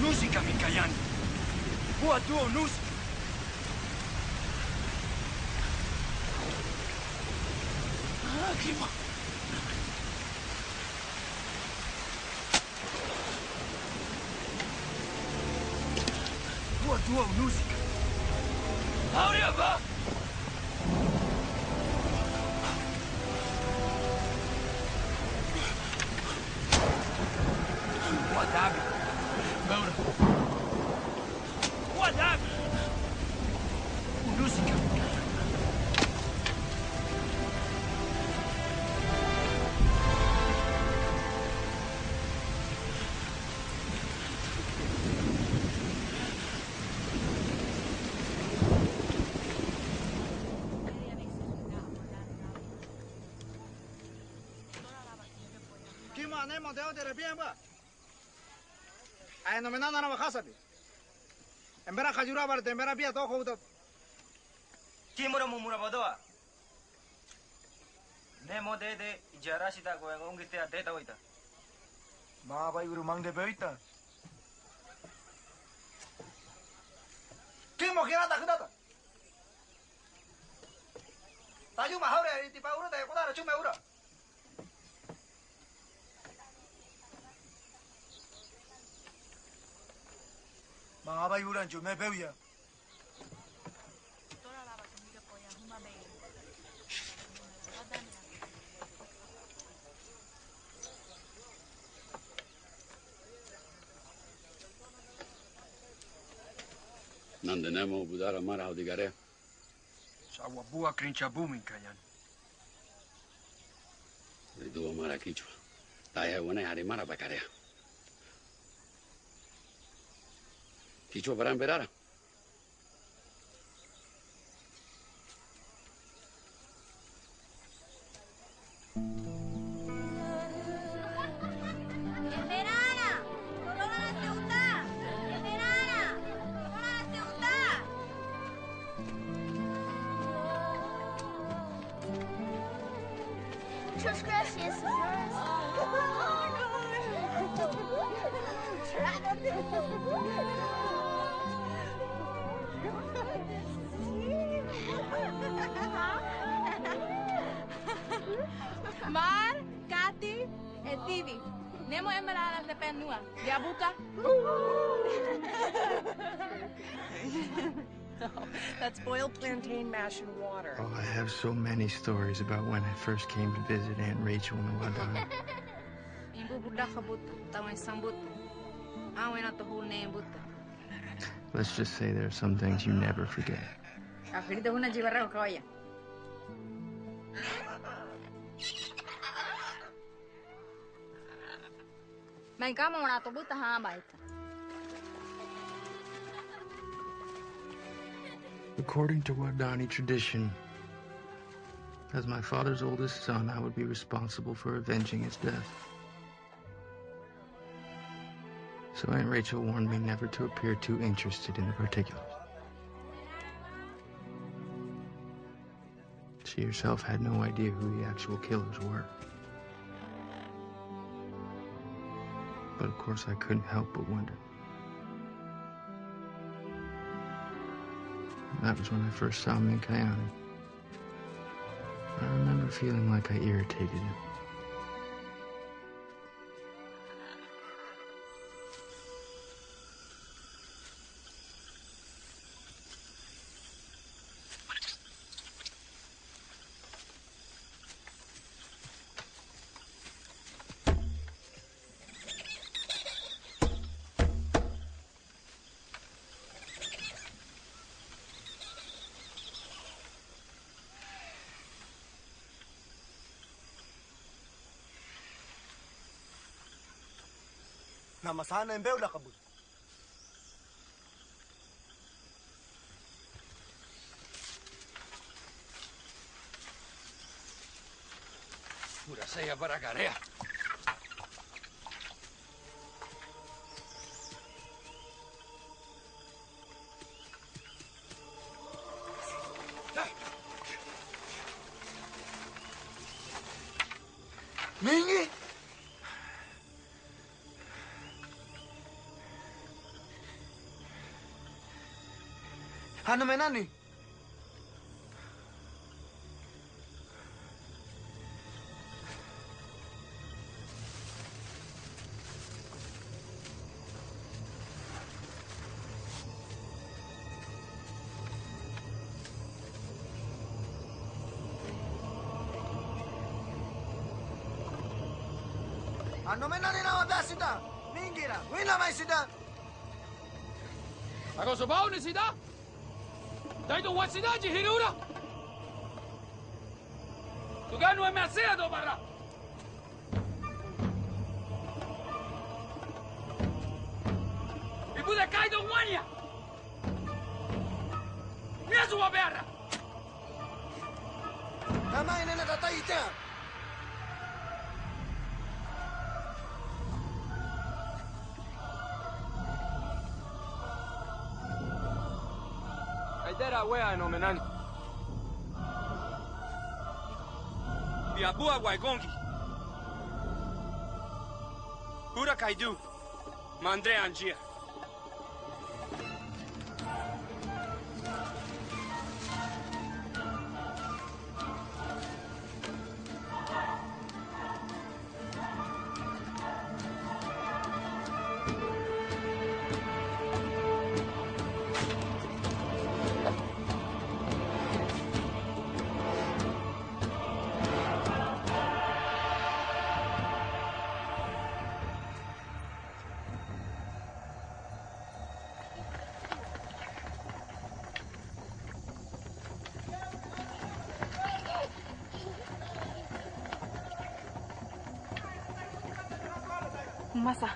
Música, mi kayan. Buat duo música. Kima. Buat duo música. Ahora va. Waodani. Ahora. Waodani. Música. Kima ne mo deo de bien ba. Ay no me nada na bajasabi. En vera khajura bar de mera bia to khouda. Kimura mumura bodoa. Ne mo de jarashita ko ngite ate ta hoita. Ma bai guru mang de beita. Kimo kira ta khudata. Tayu ma haure ti pa ura de ko da chu me ura. Ma bai ura chu me beuya. Nande nemo budara mara odigare. Sawa bua krinchabu min kayan. Ridu mara kichwa. Taya wana hari mara bakarea. Kichwa para emberara. Muchas gracias, señores. Mar, Katy, e Tibi. Nemo emeradas de penua. Yabuka. That's boiled plantain mash and water. Oh, I have so many stories about when I first came to visit Aunt Rachel in the Waodani. Let's just say there are some things you never forget. According to Waodani tradition, as my father's oldest son, I would be responsible for avenging his death. So Aunt Rachel warned me never to appear too interested in the particulars. She herself had no idea who the actual killers were. But of course I couldn't help but wonder. That was when I first saw Minkayani. I remember feeling like I irritated him. Nama sana embeu la kabul. Pura saya para carea. Mingi? Ano menani? Ano menani na mabasita? Mingira, wala may sida. Ako sa baon ni sida? Dahil doon sida, jihirura. Tugan mo may asya do para. Ibu de kay doon wanya. Miya suwa berra. Tama ina natatay ita. Aidera wea no menani. Biabua waigongi. Pura kaidu. Mandre anjia. Masa,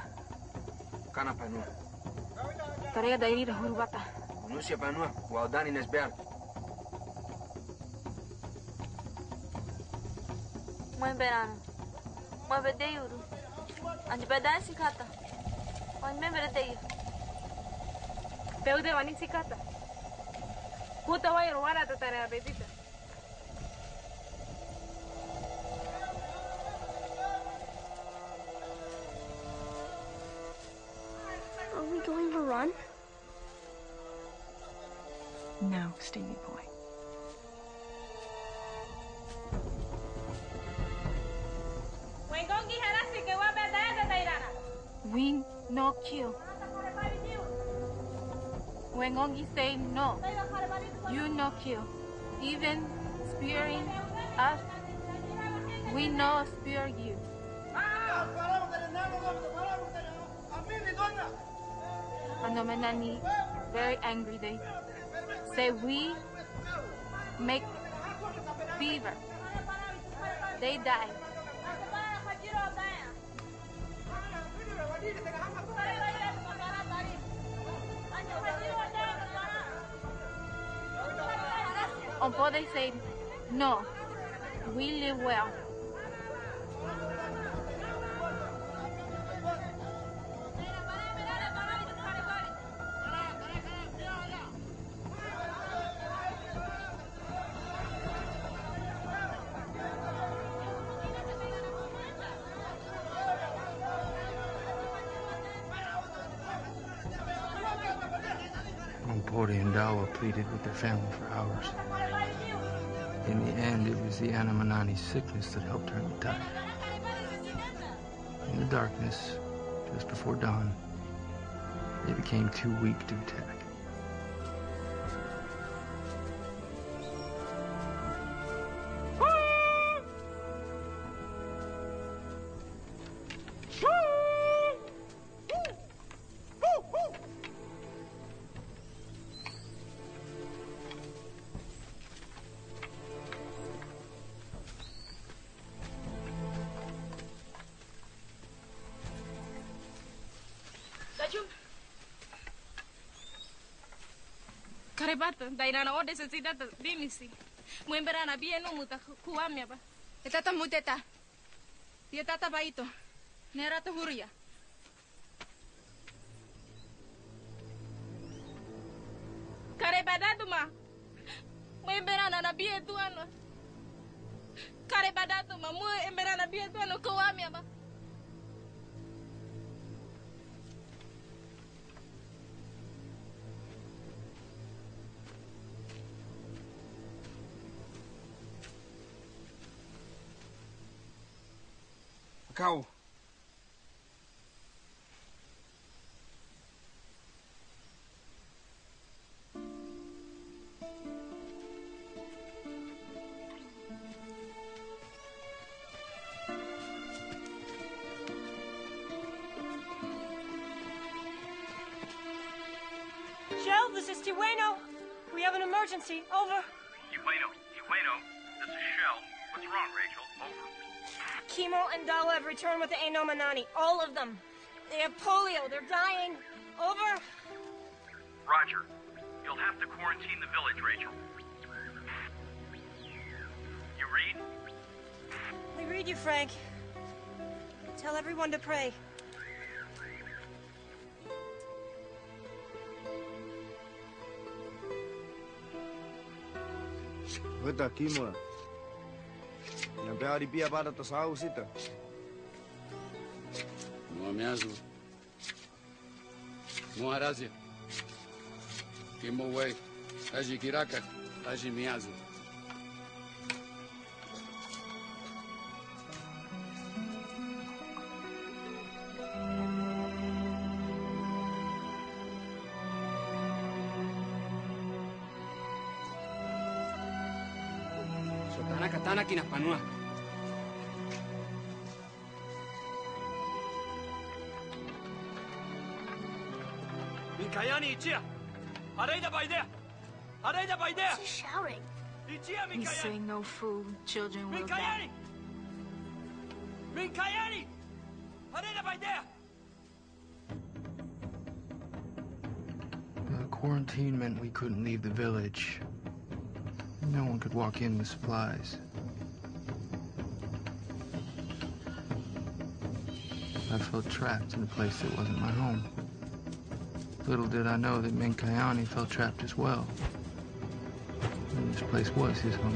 Kana panua. tarea da ira hurbata. Unusia panua. Waodani nesbeal. Mãe Berana. Mãe Bedeiro. Ande bedai sikata. Mãe Bedeiro. Peude wani sikata. Puta wa irwana ta tarea bedita. Are we going to run? No, Stevie boy. We no kill. When Gongi say no, you no kill. Even spearing us, we no spear you. Anomenani very angry. They say we make fever. They die. Although they say no, we live well. Pori and Dawa pleaded with their family for hours. In the end, it was the Anamanani's sickness that helped turn the tide. In the darkness, just before dawn, they became too weak to attack. Karebata, dairana ode sesidata dimisi. Muemberana bien no muta kuamia ba. Etata muteta. Dia tata baito. Nerata huria. Karebadatu ma. Muemberana na bien tuano. Karebadatu ma muemberana bien tuano kuamia ba. Kau. Shell, this is Tijueno. We have an emergency. Over. Tijueno. This is Shell. What's wrong, Rachel? Over. Kimo and Dala have returned with the Anomanani. All of them. They have polio. They're dying. Over. Roger. You'll have to quarantine the village, Rachel. You read? We read you, Frank. Tell everyone to pray. Vete, Kimo. Yang pea di pia pada tasau sita. Mo miazu. Mo harazi. Kimo way. Aji kiraka. Aji miazu. Katana kinaspanua. Minkayani ichia. Areida baidea. Areida baidea. What's he shouting? Ichia We Minkayani. say no food, children will die. Minkayani. Minkayani. Areida baidea. Quarantine meant we couldn't leave the village. No one could walk in with supplies. I felt trapped in a place that wasn't my home. Little did I know that Minkayani felt trapped as well. And this place was his home.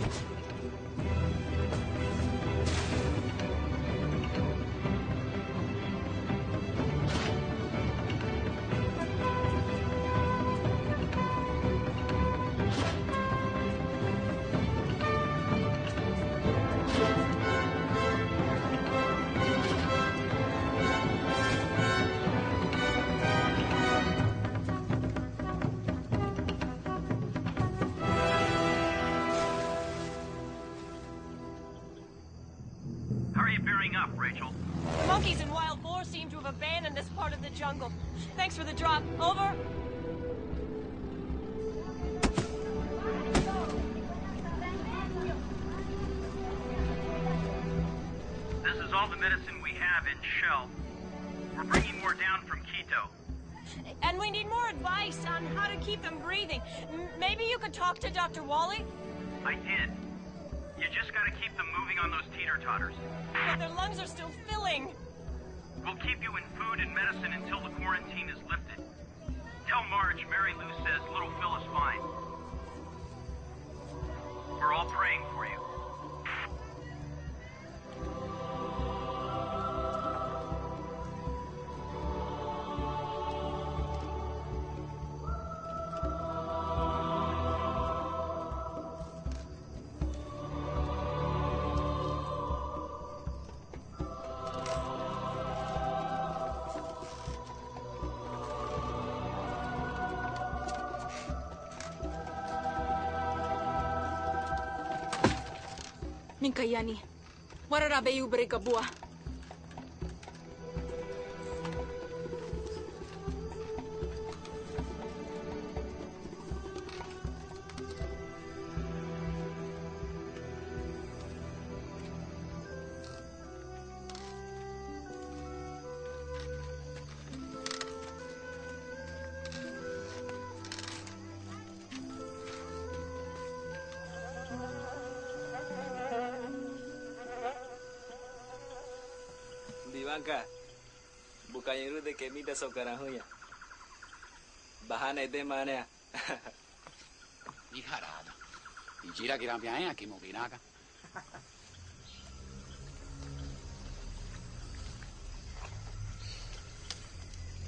How are you bearing up, Rachel? The monkeys and wild boars seem to have abandoned this part of the jungle. Thanks for the drop. Over. This is all the medicine we have in Shell. We're bringing more down from Quito. And we need more advice on how to keep them breathing. Maybe you could talk to Dr. Wally? I did. You just gotta keep them moving on those teeter-totters. But their lungs are still filling. We'll keep you in food and medicine until the quarantine is lifted. Tell Marge Mary Lou says little Phil is fine. We're all praying for you. Minkayani, warara be ubreka bua. Angka. Bukannya lu de que minta socarán ya. Bahana de manera. Ni harada. Y gira que rampian aquí movinaka.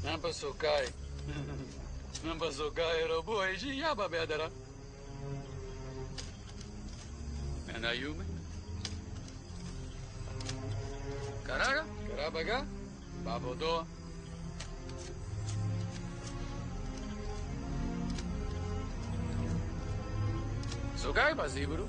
Nampa sokai. Nampa sokai robo e ya ba bedara. And ayume. Caraga, carabaga, babodoa. Sokai basiburu.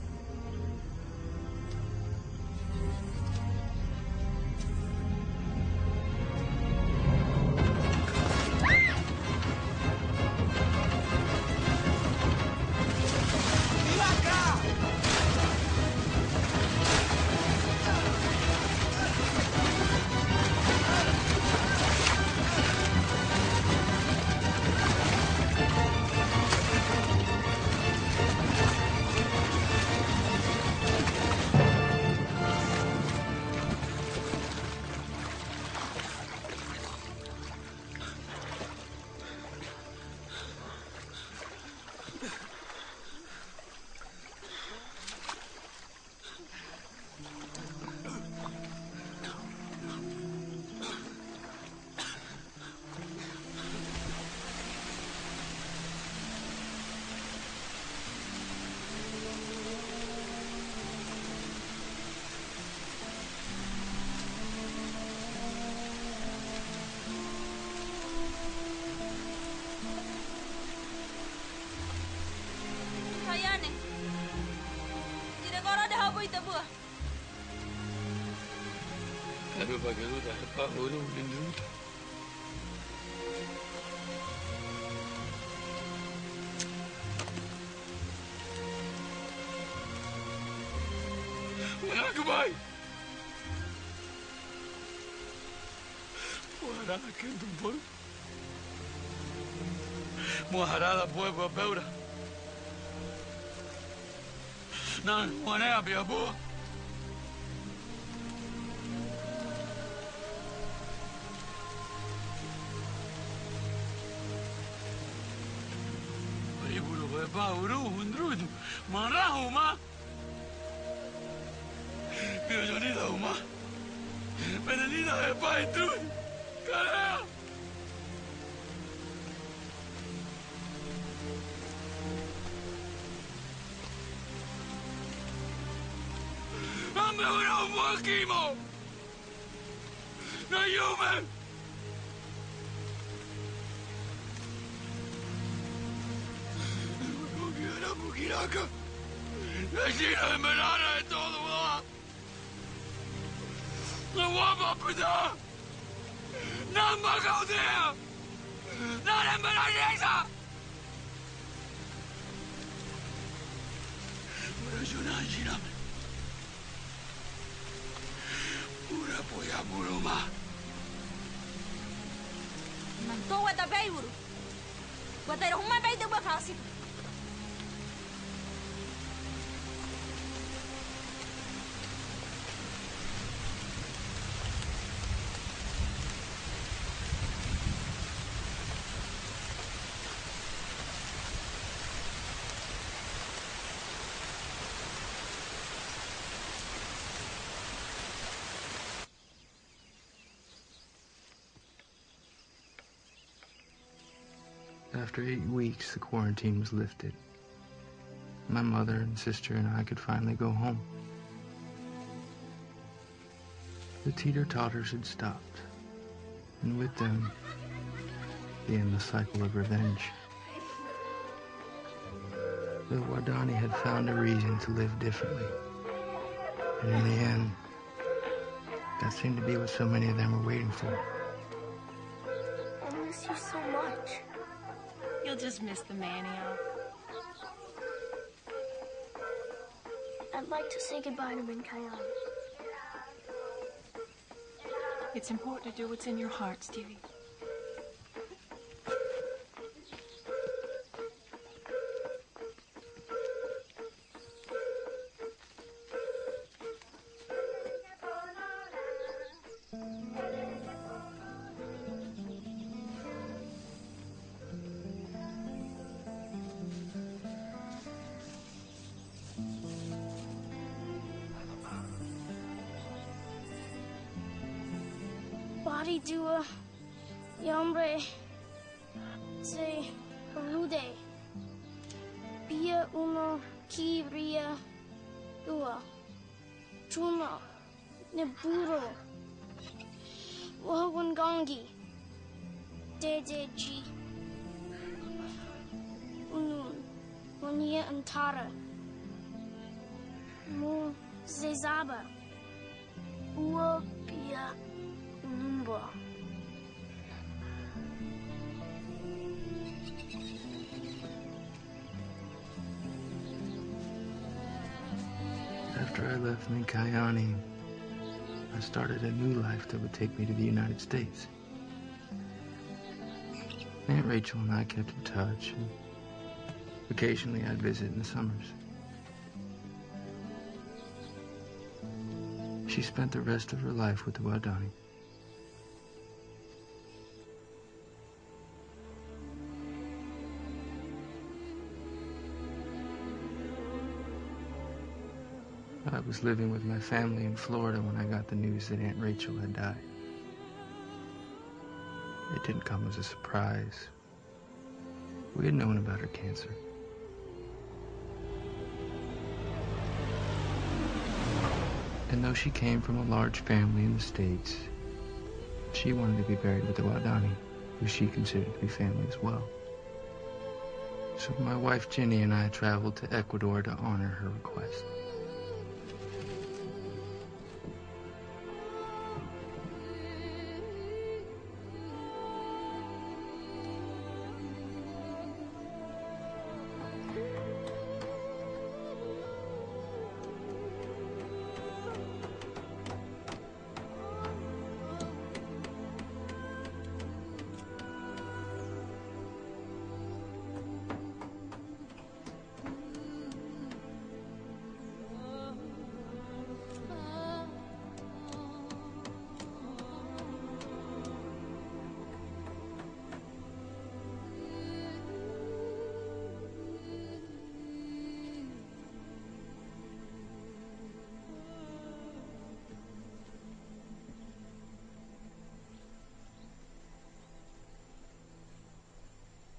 Kayane. Tidak kau ada apa itu buah? Tapi bagaimana dah Pak Hulu lindu? Mana kembali? Muharada kentu pun. Muharada buat beura. Nan, mana abia buah? Ibu lu bauru hundrud marah uma. Biar jadi tahu mah. Pada ni dah apa itu? Kalau Ame orang buat kimo. Na yume. Bukiraka. La gira de melana de todo va. La guapa puta. Namba caudea. Nada melanesa. Pero yo no girame. Pura poya buruma. Mantu wata bayburu. Wata rumah bayi tu berkasih. After 8 weeks, the quarantine was lifted. My mother and sister and I could finally go home. The teeter-totters had stopped, and with them, the endless cycle of revenge. The Waodani had found a reason to live differently, and in the end, that seemed to be what so many of them were waiting for. I miss you so much. You'll just miss the manio. I'd like to say goodbye to Minkayana. It's important to do what's in your heart, Stevie. Aridua, y hombre se rude. Pia uno kibria dua. Truma neburo. Wawangangi. Dedeji. Unun. Monia antara. Mu zezaba. Ua pia numba. After I left Minkayani, I started a new life that would take me to the United States. Aunt Rachel and I kept in touch, and occasionally I'd visit in the summers. She spent the rest of her life with the Waodani. I was living with my family in Florida when I got the news that Aunt Rachel had died. It didn't come as a surprise. We had known about her cancer. And though she came from a large family in the States, she wanted to be buried with the Waodani, who she considered to be family as well. So my wife Jenny and I traveled to Ecuador to honor her request.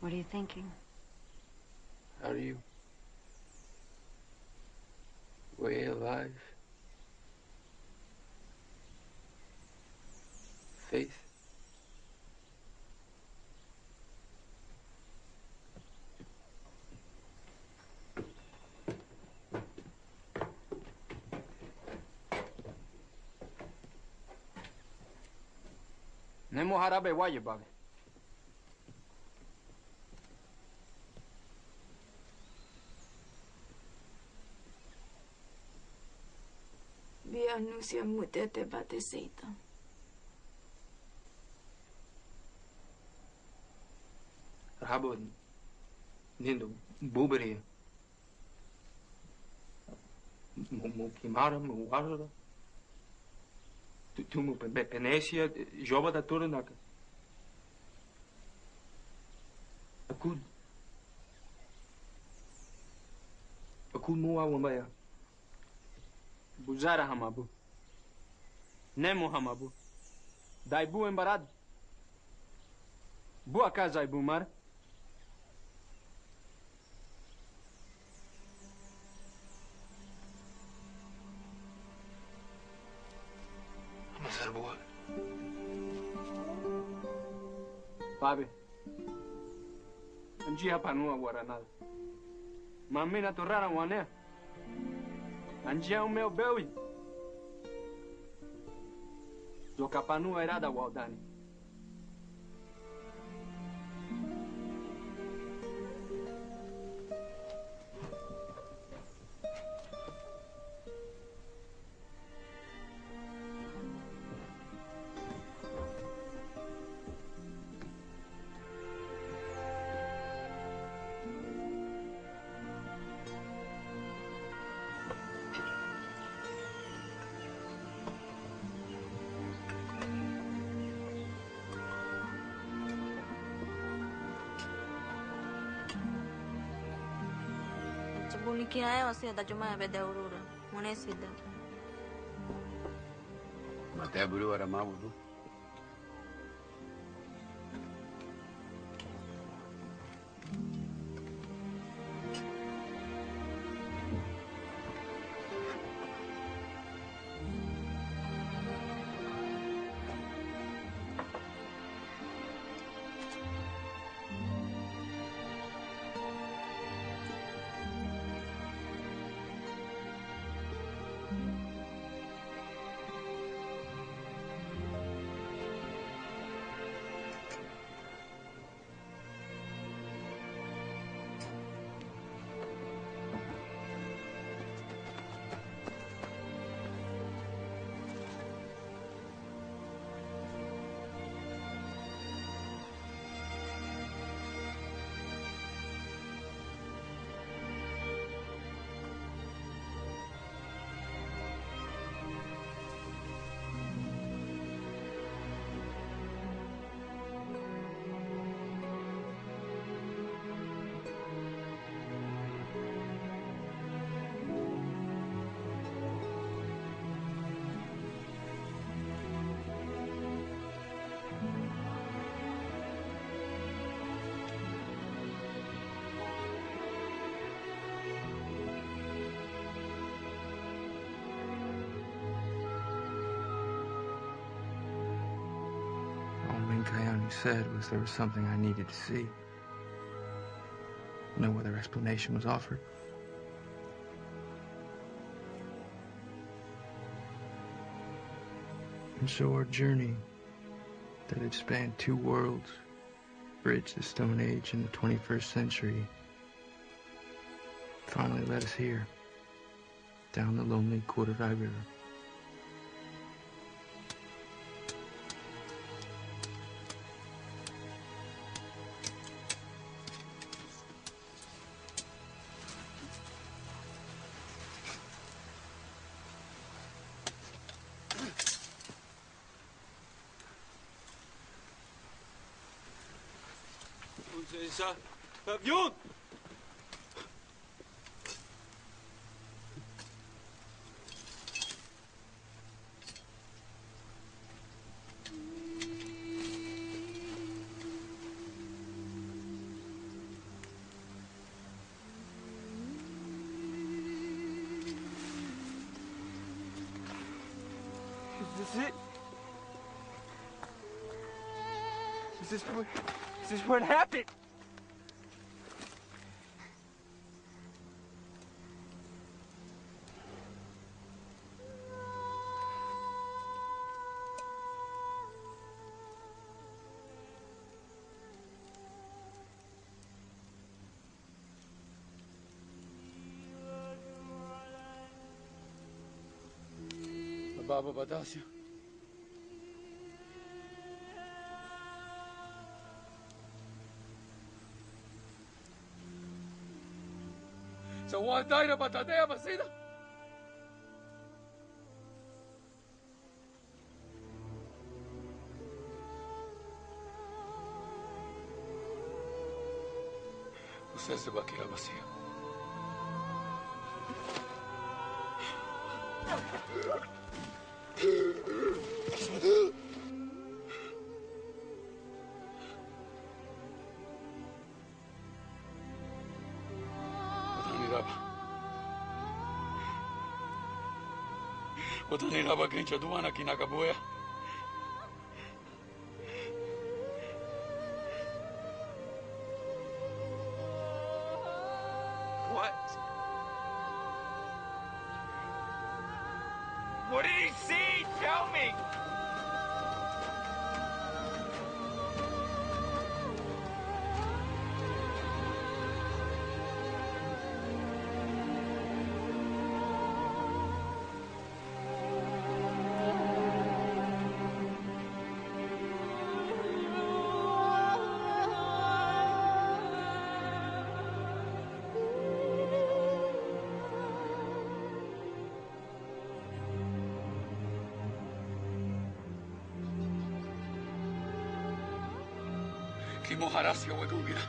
What are you thinking? How do you weigh alive? Faith? Nemo harabe waye babe. Anuncia mutete bate seita. Rabo nindo buberia. Mo kimara mo warra. Tu mo penesia joba da tornaka. Akud mo awambaya. Buzara hamabu. Nemo hamabu. Daibu embarado. Boa casa Ibu mar. Mas boa. Babe. Anjia panua guaranada. Mamina torrara wane. Anjia o meu beui. Zokapanu era da Waodani. Bunikia você da Juma be da Aurora. Monesida. Mate buru ara mabu. said was there was something I needed to see. No other explanation was offered. And so our journey that had spanned 2 worlds, bridged the Stone Age and the 21st century, finally led us here, down the lonely Curaray River. urgencia, avión. Is this what happened? Baba Badasio. So what died about the day of Basida? Usted se va a quedar vacío. Waodani lava quencha duana aqui na caboeira. What? What did he see? Tell me! Mojarasi o Egubira.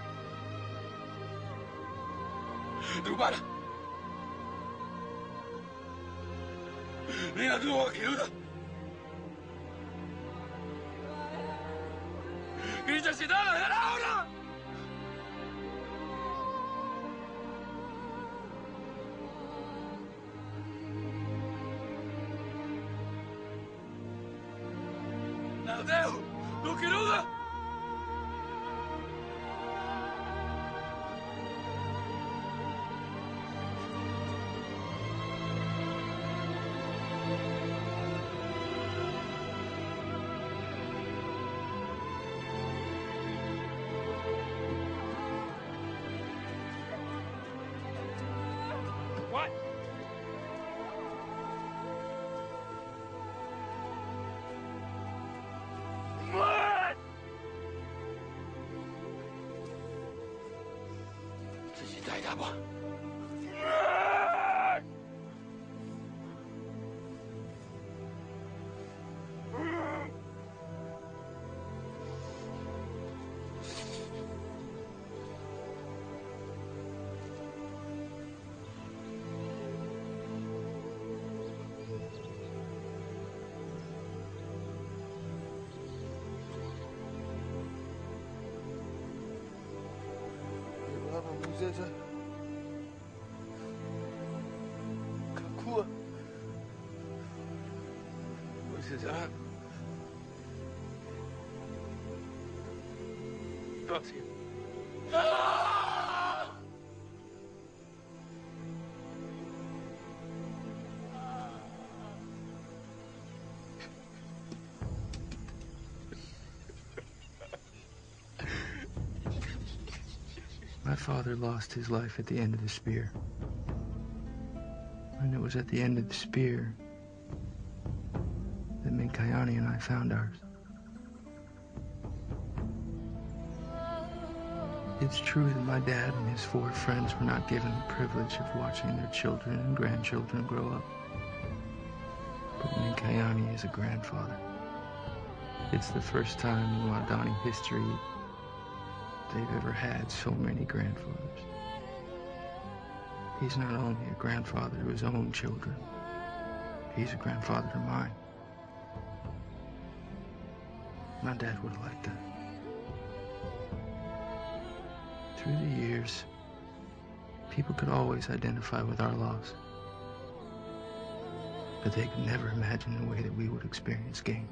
Drubara. Nina Duo Kiruda. Necesitamos de ahora. Nadeu, do Kiruda. What? What? Kakua. What is that? Bill's here. My father lost his life at the end of the spear. And it was at the end of the spear that Minkayani and I found ours. It's true that my dad and his 4 friends were not given the privilege of watching their children and grandchildren grow up. But Minkayani is a grandfather. It's the first time in Waodani history they've ever had so many grandfathers. He's not only a grandfather to his own children, he's a grandfather to mine. My dad would have liked that. Through the years, people could always identify with our loss, but they could never imagine the way that we would experience gain.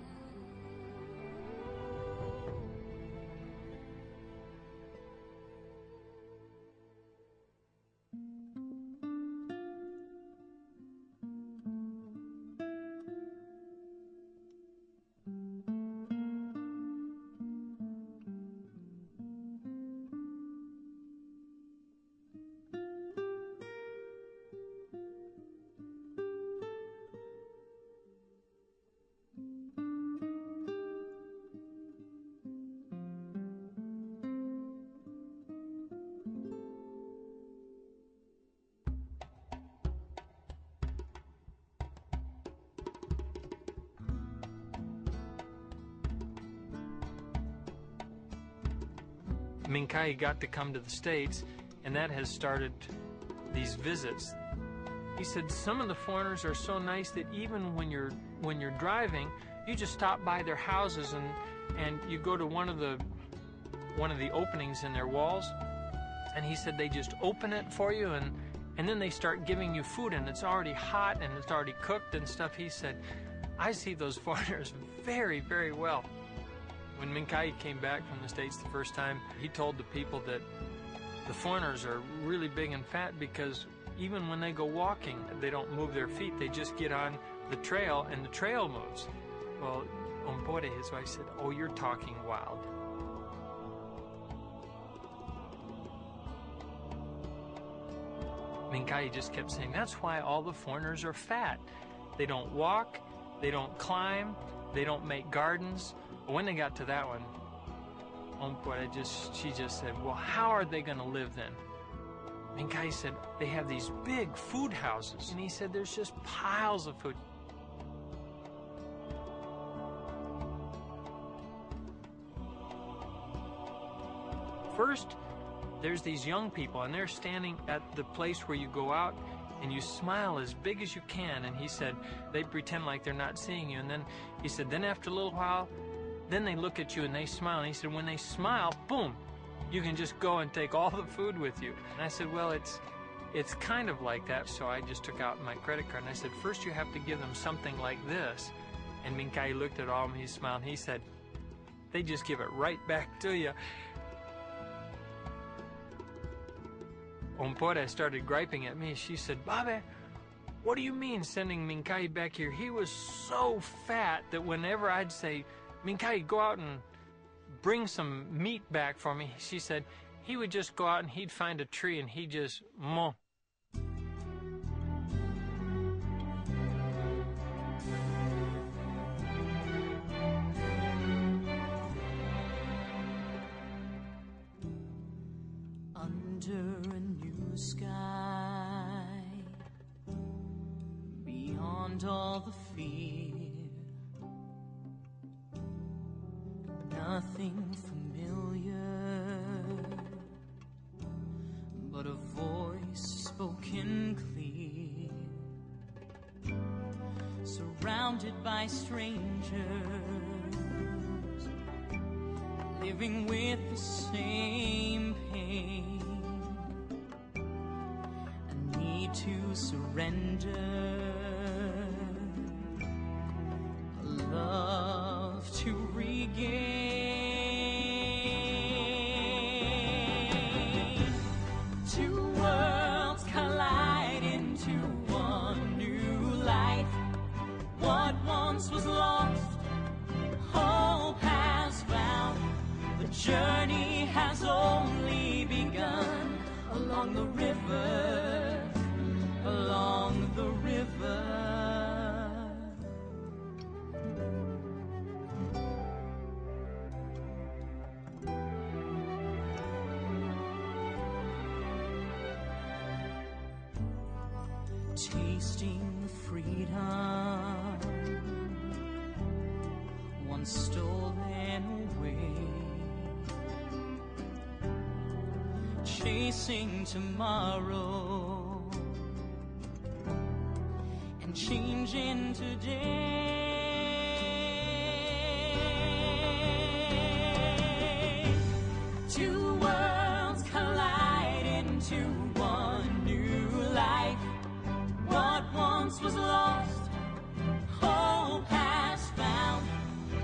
Minkai got to come to the States, and that has started these visits. He said some of the foreigners are so nice that even when you're driving, you just stop by their houses and you go to one of the openings in their walls, and he said they just open it for you and then they start giving you food, and it's already hot and it's already cooked and stuff. He said, I see those foreigners very, very well. When Minkai came back from the States the first time, he told the people that the foreigners are really big and fat because even when they go walking, they don't move their feet. They just get on the trail, and the trail moves. Well, Ompore, his wife, said, oh, you're talking wild. Minkai just kept saying, that's why all the foreigners are fat. They don't walk, they don't climb, they don't make gardens. When they got to that one, she just said, well, how are they going to live then? Minkai said, they have these big food houses. And he said, there's just piles of food. First, there's these young people, and they're standing at the place where you go out and you smile as big as you can. And he said, they pretend like they're not seeing you. And then he said, then after a little while, then they look at you and they smile. And he said, when they smile, boom, you can just go and take all the food with you. And I said, well, it's kind of like that. So I just took out my credit card and I said, first you have to give them something like this. And Minkai looked at all of them, he smiled, and he said, they just give it right back to you. Ompore started griping at me. She said, Babe, what do you mean sending Minkai back here? He was so fat that whenever I'd say, Minkai, go out and bring some meat back for me, she said, he would just go out and he'd find a tree and he'd just mo. Under a new sky, beyond all the fear, nothing familiar, but a voice spoken clear, surrounded by strangers, living with the same pain, a need to surrender, a love to regain. along the river, along the river. Tasting freedom, once stolen away, chasing tomorrow and changing today. Two worlds collide into one new life. What once was lost, hope has found.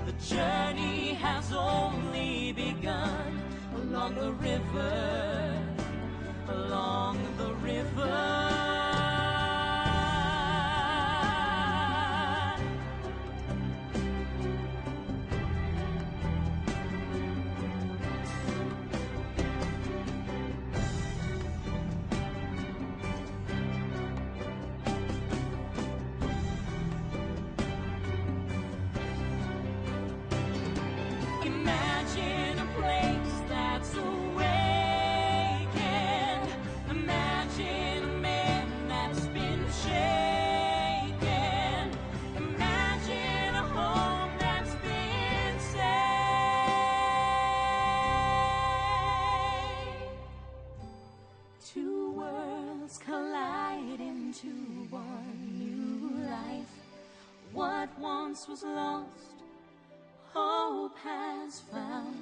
The journey has only begun. Along the river, along the river. Imagine a place that's awakened. Imagine a man that's been shaken. Imagine a home that's been saved. Two worlds collide into one new life. What once was lost, hope has found.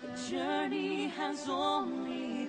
The journey has only